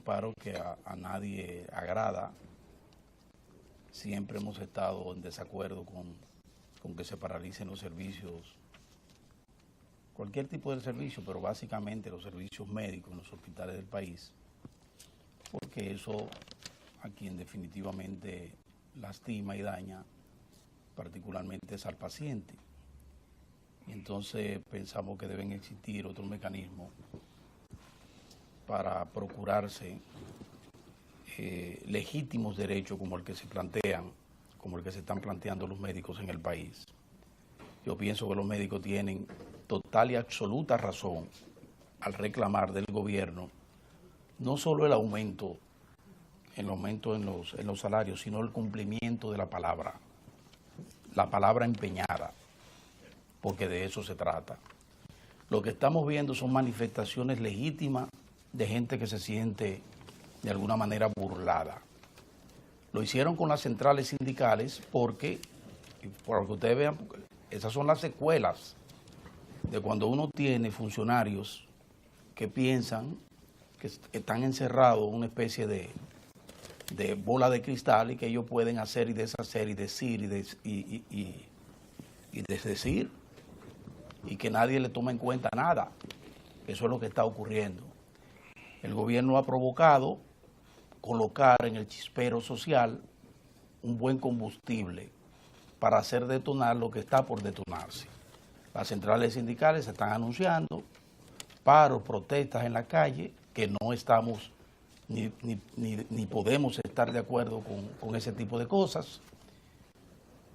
paro que a nadie agrada. Siempre hemos estado en desacuerdo con que se paralicen los servicios, cualquier tipo de servicio, pero básicamente los servicios médicos en los hospitales del país, porque eso a quien definitivamente lastima y daña particularmente es al paciente. Y entonces pensamos que deben existir otros mecanismos para procurarse legítimos derechos como el que se plantean, como el que se están planteando los médicos en el país. Yo pienso que los médicos tienen total y absoluta razón al reclamar del gobierno no solo el aumento en los salarios, sino el cumplimiento de la palabra empeñada, porque de eso se trata. Lo que estamos viendo son manifestaciones legítimas de gente que se siente de alguna manera burlada. Lo hicieron con las centrales sindicales porque, por que ustedes vean, esas son las secuelas de cuando uno tiene funcionarios que piensan que están encerrados en una especie de bola de cristal y que ellos pueden hacer y deshacer y decir y desdecir y que nadie le toma en cuenta nada. Eso es lo que está ocurriendo. El gobierno ha provocado colocar en el chispero social un buen combustible para hacer detonar lo que está por detonarse. Las centrales sindicales están anunciando paros, protestas en la calle, que no estamos ni podemos estar de acuerdo con ese tipo de cosas,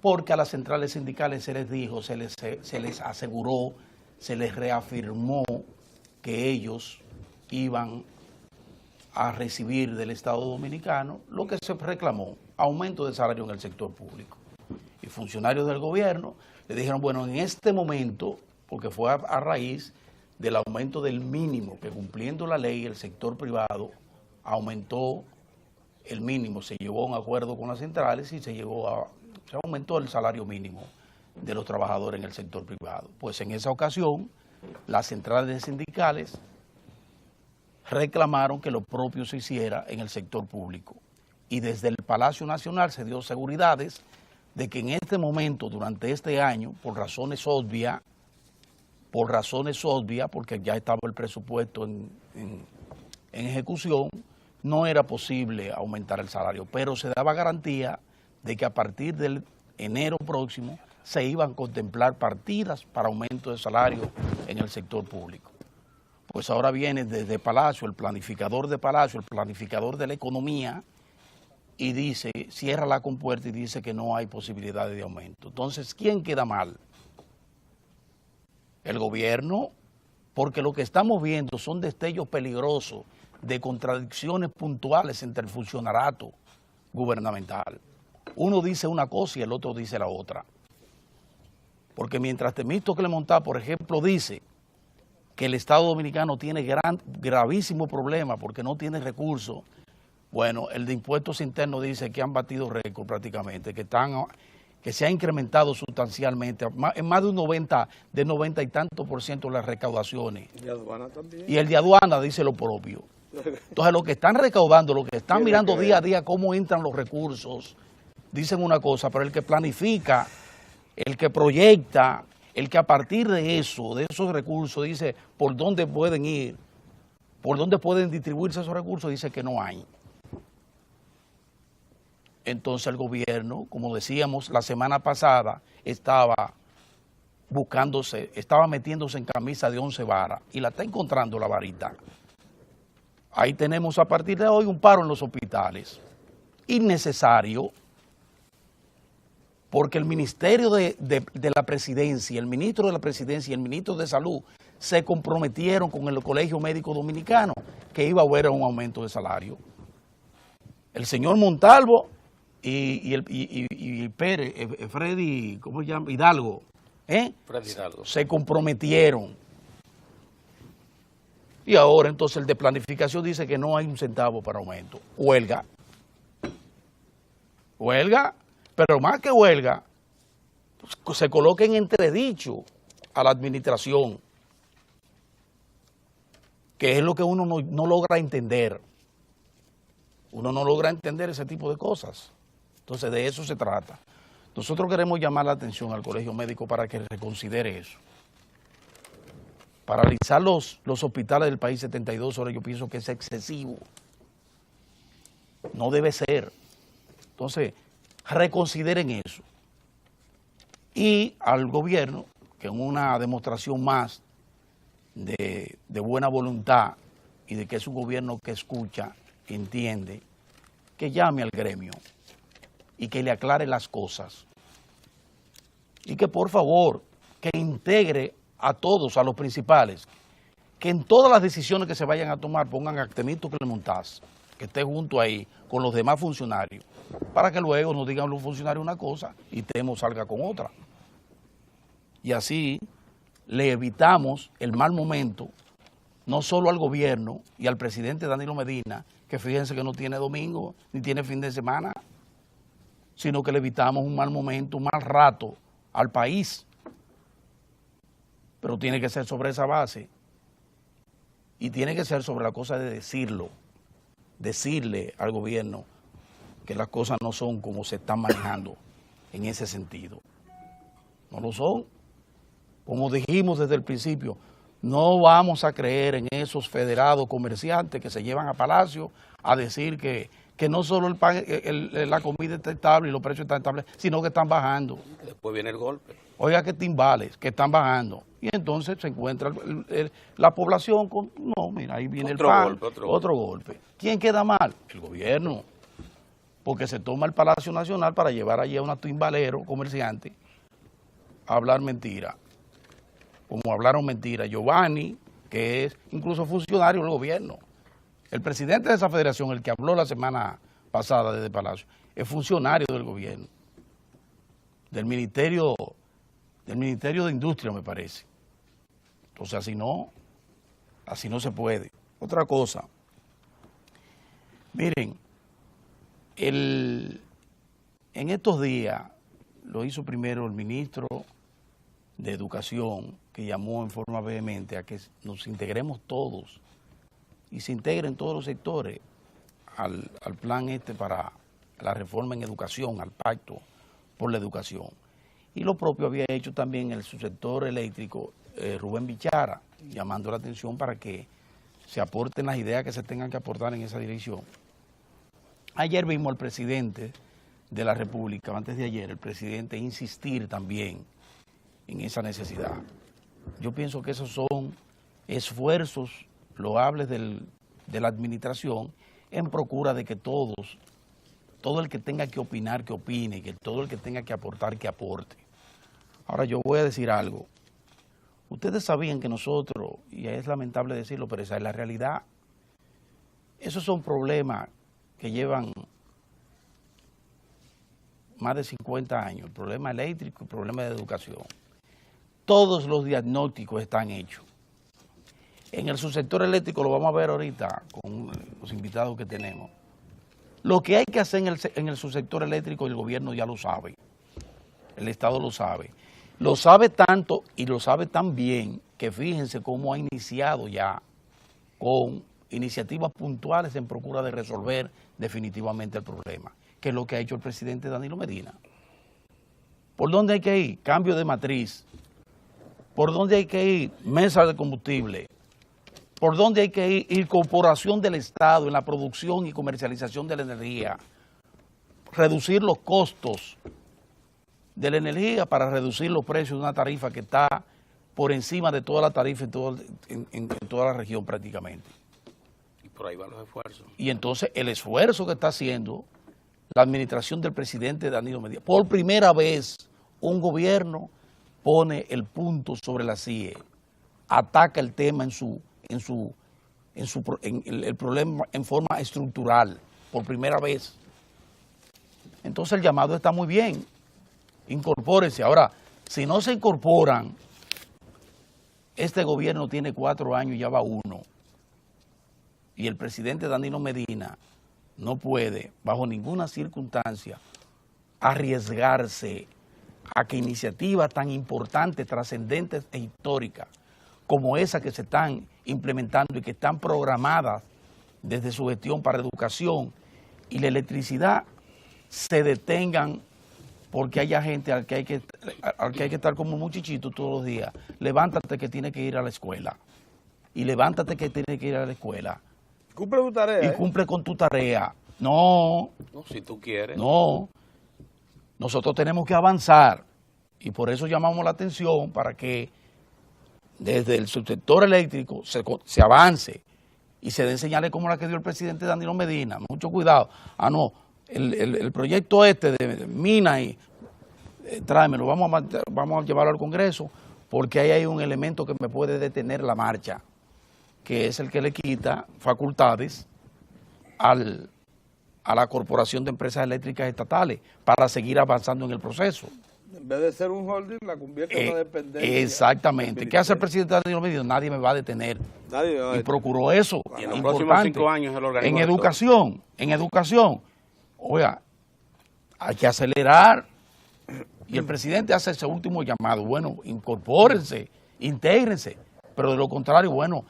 porque a las centrales sindicales se les dijo, se les aseguró, se les reafirmó que ellos iban a recibir del Estado Dominicano lo que se reclamó, aumento de salario en el sector público. Y funcionarios del gobierno le dijeron, bueno, en este momento, porque fue a raíz del aumento del mínimo, que cumpliendo la ley el sector privado aumentó el mínimo, se llegó a un acuerdo con las centrales y se aumentó el salario mínimo de los trabajadores en el sector privado. Pues en esa ocasión, las centrales sindicales reclamaron que lo propio se hiciera en el sector público. Y desde el Palacio Nacional se dio seguridades de que en este momento, durante este año, por razones obvias, porque ya estaba el presupuesto en ejecución, no era posible aumentar el salario, pero se daba garantía de que a partir del enero próximo se iban a contemplar partidas para aumento de salario en el sector público. Pues ahora viene desde Palacio, el planificador de Palacio, el planificador de la economía, y dice, cierra la compuerta y dice que no hay posibilidades de aumento. Entonces, ¿quién queda mal? El gobierno, porque lo que estamos viendo son destellos peligrosos de contradicciones puntuales entre el funcionariado gubernamental. Uno dice una cosa y el otro dice la otra. Porque mientras Temístocles Montá, por ejemplo, dice que el Estado Dominicano tiene gravísimo problema porque no tiene recursos, bueno, el de impuestos internos dice que han batido récord prácticamente, que se ha incrementado sustancialmente, en más de un 90 y tantos % las recaudaciones. Y aduana también. Y el de aduana dice lo propio. Entonces, los que están recaudando, los que están mirando día a día cómo entran los recursos, dicen una cosa, pero el que planifica, el que proyecta, el que a partir de eso, de esos recursos, dice por dónde pueden ir, por dónde pueden distribuirse esos recursos, dice que no hay. Entonces el gobierno, como decíamos la semana pasada, estaba metiéndose en camisa de 11 varas y la está encontrando la varita. Ahí tenemos a partir de hoy un paro en los hospitales. Innecesario, porque el Ministerio de la Presidencia, el Ministro de la Presidencia y el Ministro de Salud se comprometieron con el Colegio Médico Dominicano que iba a haber un aumento de salario. El señor Montalvo y Pérez, Freddy, ¿cómo se llama? Hidalgo, Freddy Hidalgo, se comprometieron. Y ahora entonces el de planificación dice que no hay un centavo para aumento. Huelga. Huelga, pero más que huelga, pues, se coloca en entredicho a la administración, que es lo que uno no logra entender. Uno no logra entender ese tipo de cosas. Entonces de eso se trata. Nosotros queremos llamar la atención al Colegio Médico para que reconsidere eso. Paralizar los hospitales del país 72 horas, yo pienso que es excesivo. No debe ser. Entonces, reconsideren eso. Y al gobierno, que en una demostración más de buena voluntad y de que es un gobierno que escucha, que entiende, que llame al gremio y que le aclare las cosas. Y que por favor, que integre a todos, a los principales, que en todas las decisiones que se vayan a tomar pongan a Artemito Clemontaz, que esté junto ahí con los demás funcionarios, para que luego nos digan los funcionarios una cosa y Temo salga con otra. Y así le evitamos el mal momento, no solo al gobierno y al presidente Danilo Medina, que fíjense que no tiene domingo ni tiene fin de semana, sino que le evitamos un mal momento, un mal rato al país. Pero tiene que ser sobre esa base y tiene que ser sobre la cosa de decirle al gobierno que las cosas no son como se están manejando en ese sentido. No lo son. Como dijimos desde el principio, no vamos a creer en esos federados comerciantes que se llevan a Palacio a decir que no solo el pan, la comida está estable y los precios están estables, sino que están bajando. después viene el golpe. Oiga, que timbales, que están bajando. Y entonces se encuentra la población con, no, mira, ahí viene Otro el pan, golpe, otro golpe. ¿Quién queda mal? El gobierno. Porque se toma el Palacio Nacional para llevar allí a una timbalero comerciante a hablar mentira. Como hablaron mentira Giovanni, que es incluso funcionario del gobierno. El presidente de esa federación, el que habló la semana pasada desde Palacio, es funcionario del gobierno, del Ministerio de Industria, me parece. Entonces así no se puede. Otra cosa, miren, en estos días lo hizo primero el ministro de Educación, que llamó en forma vehemente a que nos integremos todos y se integren todos los sectores al plan para la reforma en educación, al pacto por la educación. Y lo propio había hecho también el subsector eléctrico, Rubén Bichara, llamando la atención para que se aporten las ideas que se tengan que aportar en esa dirección. Ayer vimos al presidente de la República, antes de ayer, el presidente insistir también en esa necesidad. Yo pienso que esos son esfuerzos loables de la administración en procura de que todo el que tenga que opinar, que opine, que todo el que tenga que aportar, que aporte. Ahora yo voy a decir algo. Ustedes sabían que nosotros, y es lamentable decirlo, pero esa es la realidad, esos son problemas que llevan más de 50 años, el problema eléctrico, el problema de educación. Todos los diagnósticos están hechos. En el subsector eléctrico lo vamos a ver ahorita con los invitados que tenemos. Lo que hay que hacer en el subsector eléctrico el gobierno ya lo sabe, el Estado lo sabe tanto y lo sabe tan bien que fíjense cómo ha iniciado ya con iniciativas puntuales en procura de resolver definitivamente el problema, que es lo que ha hecho el presidente Danilo Medina. ¿Por dónde hay que ir? Cambio de matriz. ¿Por dónde hay que ir? Mesa de combustible. ¿Por dónde hay que ir? Incorporación del Estado en la producción y comercialización de la energía. Reducir los costos de la energía para reducir los precios de una tarifa que está por encima de toda la tarifa en toda la región prácticamente. Y por ahí van los esfuerzos. Y entonces el esfuerzo que está haciendo la administración del presidente Danilo Medina, por primera vez un gobierno pone el punto sobre la CIE, ataca el tema el problema en forma estructural, por primera vez. Entonces el llamado está muy bien, incorpórense. Ahora, si no se incorporan, este gobierno tiene 4 años y ya va 1. Y el presidente Danilo Medina no puede, bajo ninguna circunstancia, arriesgarse a que iniciativas tan importantes, trascendentes e históricas como esas que se están implementando y que están programadas desde su gestión para educación y la electricidad se detengan porque haya gente al que hay que estar como un muchachito todos los días. Levántate que tiene que ir a la escuela. Y levántate que tiene que ir a la escuela. Cumple tu tarea. Y cumple con tu tarea. No. No, si tú quieres. No. Nosotros tenemos que avanzar. Y por eso llamamos la atención para que desde el subsector eléctrico se avance y se den señales como la que dio el presidente Danilo Medina. Mucho cuidado. Ah, no. El proyecto de mina y tráemelo, vamos a llevarlo al Congreso porque ahí hay un elemento que me puede detener la marcha, que es el que le quita facultades a la Corporación de Empresas Eléctricas Estatales para seguir avanzando en el proceso. En vez de ser un holding, la convierte en una dependencia. Exactamente. ¿Qué hace el presidente Danilo Medina? Nadie me va a detener. Nadie me va a detener. Y procuró eso. Y en los próximos 5 años el organismo en educación. Oiga, hay que acelerar y el presidente hace ese último llamado. Bueno, incorpórense, intégrense, pero de lo contrario, bueno,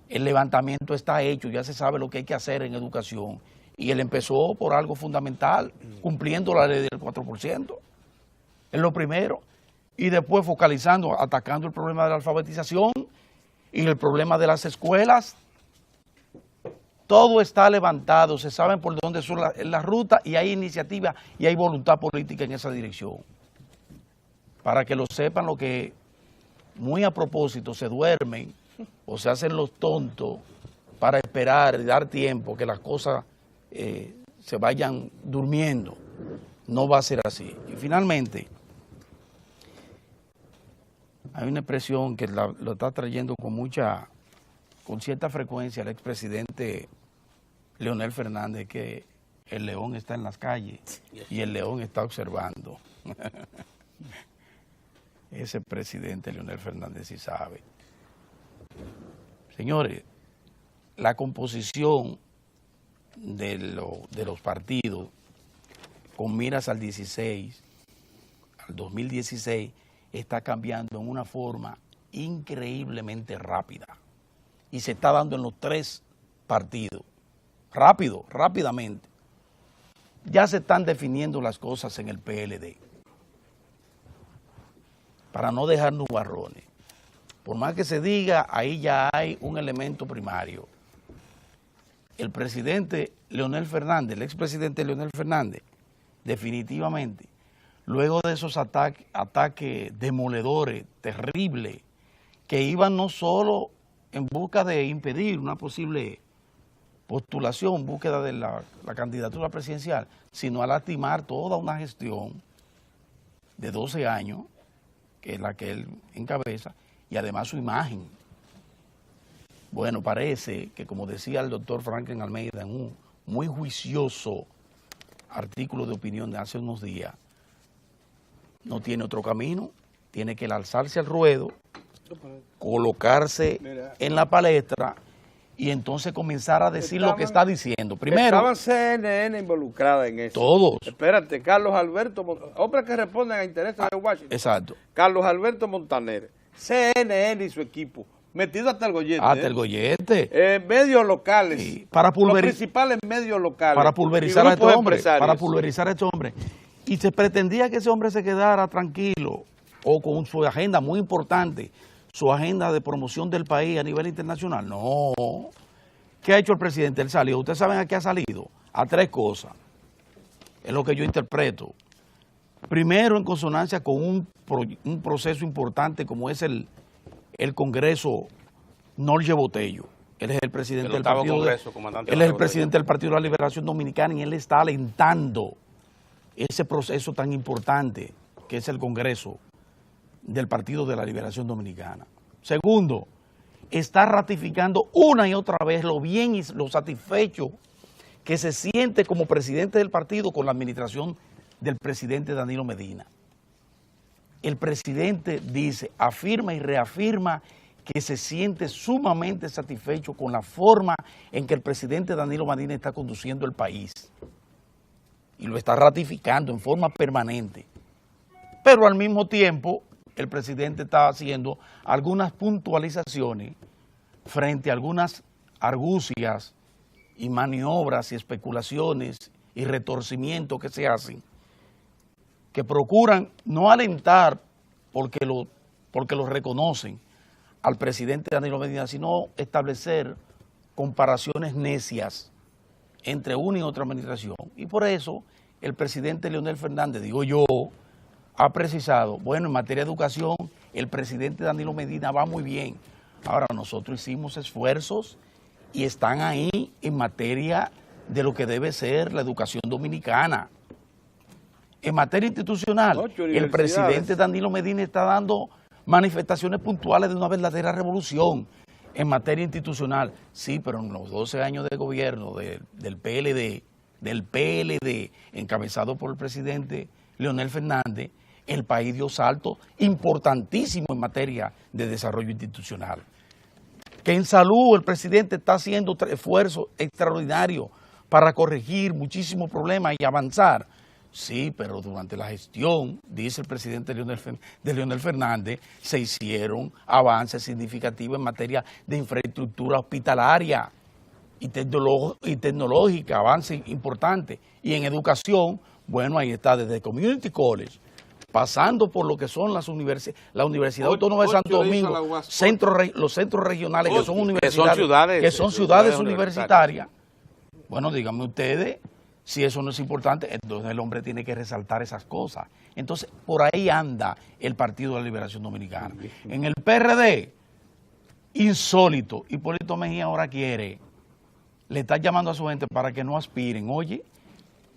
el levantamiento está hecho, ya se sabe lo que hay que hacer en educación y él empezó por algo fundamental, cumpliendo la ley del 4%, es lo primero, y después focalizando, atacando el problema de la alfabetización y el problema de las escuelas. Todo está levantado, se saben por dónde son las rutas y hay iniciativa y hay voluntad política en esa dirección. Para que lo sepan, lo que muy a propósito se duermen o se hacen los tontos para esperar y dar tiempo que las cosas se vayan durmiendo. No va a ser así. Y finalmente, hay una expresión que lo está trayendo con cierta frecuencia el expresidente Leonel Fernández, que el león está en las calles y el león está observando. Ese presidente Leonel Fernández sí sabe. Señores, la composición de los partidos con miras al 2016, está cambiando en una forma increíblemente rápida. Y se está dando en los 3 partidos. Rápidamente. Ya se están definiendo las cosas en el PLD. Para no dejar nubarrones. Por más que se diga, ahí ya hay un elemento primario. El presidente Leonel Fernández, el expresidente Leonel Fernández, definitivamente, luego de esos ataques demoledores, terribles, que iban no solo en busca de impedir una posible postulación, búsqueda de la candidatura presidencial, sino a lastimar toda una gestión de 12 años, que es la que él encabeza, y además su imagen. Bueno, parece que, como decía el doctor Franklin Almeida en un muy juicioso artículo de opinión de hace unos días, no tiene otro camino, tiene que alzarse al ruedo, colocarse en la palestra y entonces comenzar a decir lo que está diciendo. Primero, estaba CNN involucrada en eso. Todos. Espérate, Carlos Alberto, hombres que responden a intereses de Washington. Exacto. Carlos Alberto Montaner, CNN y su equipo, metido hasta el gollete. Hasta el gollete. Medios locales. Sí, los principales medios locales. Para pulverizar a este hombre. Para pulverizar a este hombre. Y se pretendía que ese hombre se quedara tranquilo o con su agenda muy importante, su agenda de promoción del país a nivel internacional. No. ¿Qué ha hecho el presidente? Él salió. ¿Ustedes saben a qué ha salido? A 3 cosas. Es lo que yo interpreto. Primero, en consonancia con un proceso importante como es el Congreso Norge Botello. Él es el presidente del partido. Él es el presidente del Partido de la Liberación Dominicana y él está alentando ese proceso tan importante que es el Congreso del Partido de la Liberación Dominicana. Segundo, está ratificando una y otra vez lo bien y lo satisfecho que se siente como presidente del partido con la administración del presidente Danilo Medina. El presidente dice, afirma y reafirma que se siente sumamente satisfecho con la forma en que el presidente Danilo Medina está conduciendo el país. Y lo está ratificando en forma permanente. Pero al mismo tiempo, el presidente está haciendo algunas puntualizaciones frente a algunas argucias y maniobras y especulaciones y retorcimientos que se hacen, que procuran no alentar porque lo reconocen al presidente Danilo Medina, sino establecer comparaciones necias entre una y otra administración. Y por eso el presidente Leonel Fernández, digo yo, ha precisado, bueno, en materia de educación, el presidente Danilo Medina va muy bien. Ahora, nosotros hicimos esfuerzos y están ahí en materia de lo que debe ser la educación dominicana. En materia institucional, el presidente Danilo Medina está dando manifestaciones puntuales de una verdadera revolución. En materia institucional, sí, pero en los 12 años de gobierno del PLD, encabezado por el presidente Leonel Fernández, el país dio saltos importantísimos en materia de desarrollo institucional. Que en salud el presidente está haciendo esfuerzos extraordinarios para corregir muchísimos problemas y avanzar. Sí, pero durante la gestión, dice el presidente Leonel Fernández, se hicieron avances significativos en materia de infraestructura hospitalaria y tecnológica, avances importantes. Y en educación, bueno, ahí está desde Community College, pasando por lo que son la Universidad Autónoma de Santo Domingo, los centros regionales que son universidades, que son ciudades universitarias. Bueno, díganme ustedes, si eso no es importante, entonces el hombre tiene que resaltar esas cosas. Entonces, por ahí anda el Partido de la Liberación Dominicana. En el PRD, insólito, Hipólito Mejía ahora le está llamando a su gente para que no aspiren. Oye,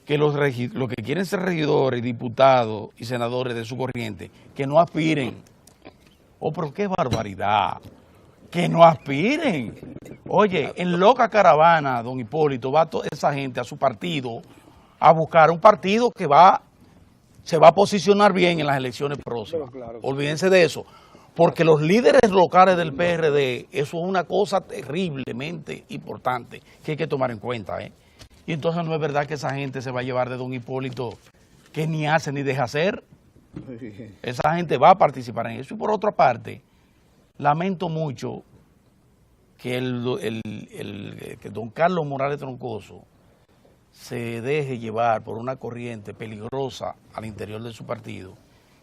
que los que quieren ser regidores, diputados y senadores de su corriente, que no aspiren. Oh, pero qué barbaridad. Que no aspiren. Oye, en loca caravana, don Hipólito, va toda esa gente a su partido a buscar un partido que se va a posicionar bien en las elecciones próximas. Claro. Olvídense de eso. Porque los líderes locales del PRD, eso es una cosa terriblemente importante que hay que tomar en cuenta, Y entonces no es verdad que esa gente se va a llevar de don Hipólito que ni hace ni deja hacer. Esa gente va a participar en eso. Y por otra parte, lamento mucho que que don Carlos Morales Troncoso se deje llevar por una corriente peligrosa al interior de su partido,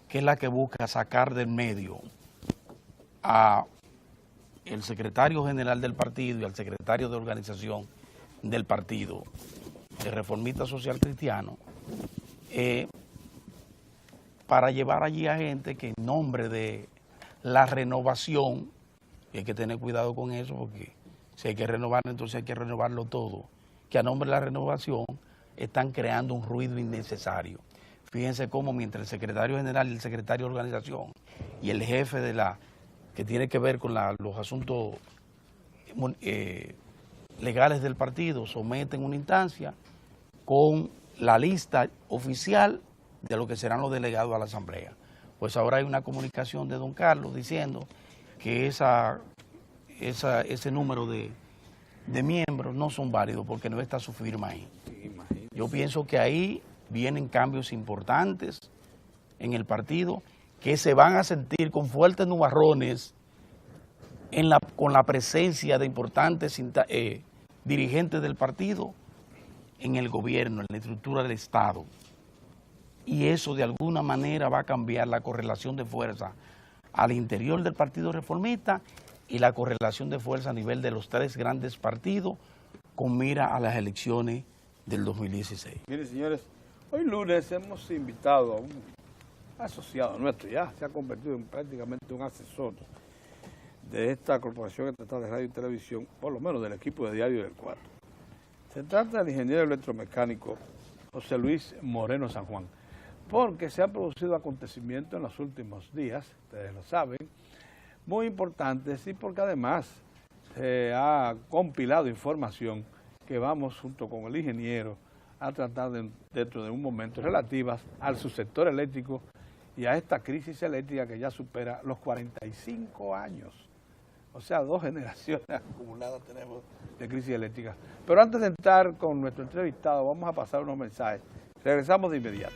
que es la que busca sacar del medio a el secretario general del partido y al secretario de organización del partido, de Reformista Social Cristiano, para llevar allí a gente que en nombre de la renovación, y hay que tener cuidado con eso, porque si hay que renovar, entonces hay que renovarlo todo, que a nombre de la renovación están creando un ruido innecesario. Fíjense cómo mientras el secretario general y el secretario de organización y el jefe que tiene que ver con los asuntos legales del partido someten una instancia con la lista oficial de lo que serán los delegados a la asamblea. Pues ahora hay una comunicación de don Carlos diciendo que ese número de miembros no son válidos porque no está su firma ahí. Yo pienso que ahí vienen cambios importantes en el partido que se van a sentir con fuertes nubarrones con la presencia de importantes dirigentes del partido en el gobierno, en la estructura del Estado. Y eso de alguna manera va a cambiar la correlación de fuerza al interior del Partido Reformista y la correlación de fuerza a nivel de los tres grandes partidos con mira a las elecciones del 2016. Miren, señores, hoy lunes hemos invitado a un asociado nuestro, ya se ha convertido en prácticamente un asesor de esta corporación estatal de radio y televisión, por lo menos del equipo de Diario del 4. Se trata del ingeniero electromecánico José Luis Moreno San Juan, porque se han producido acontecimientos en los últimos días, ustedes lo saben, muy importantes, y porque además se ha compilado información que vamos junto con el ingeniero a tratar dentro de un momento relativas al subsector eléctrico y a esta crisis eléctrica que ya supera los 45 años. O sea, 2 generaciones acumuladas tenemos de crisis eléctrica. Pero antes de entrar con nuestro entrevistado, vamos a pasar unos mensajes. Regresamos de inmediato.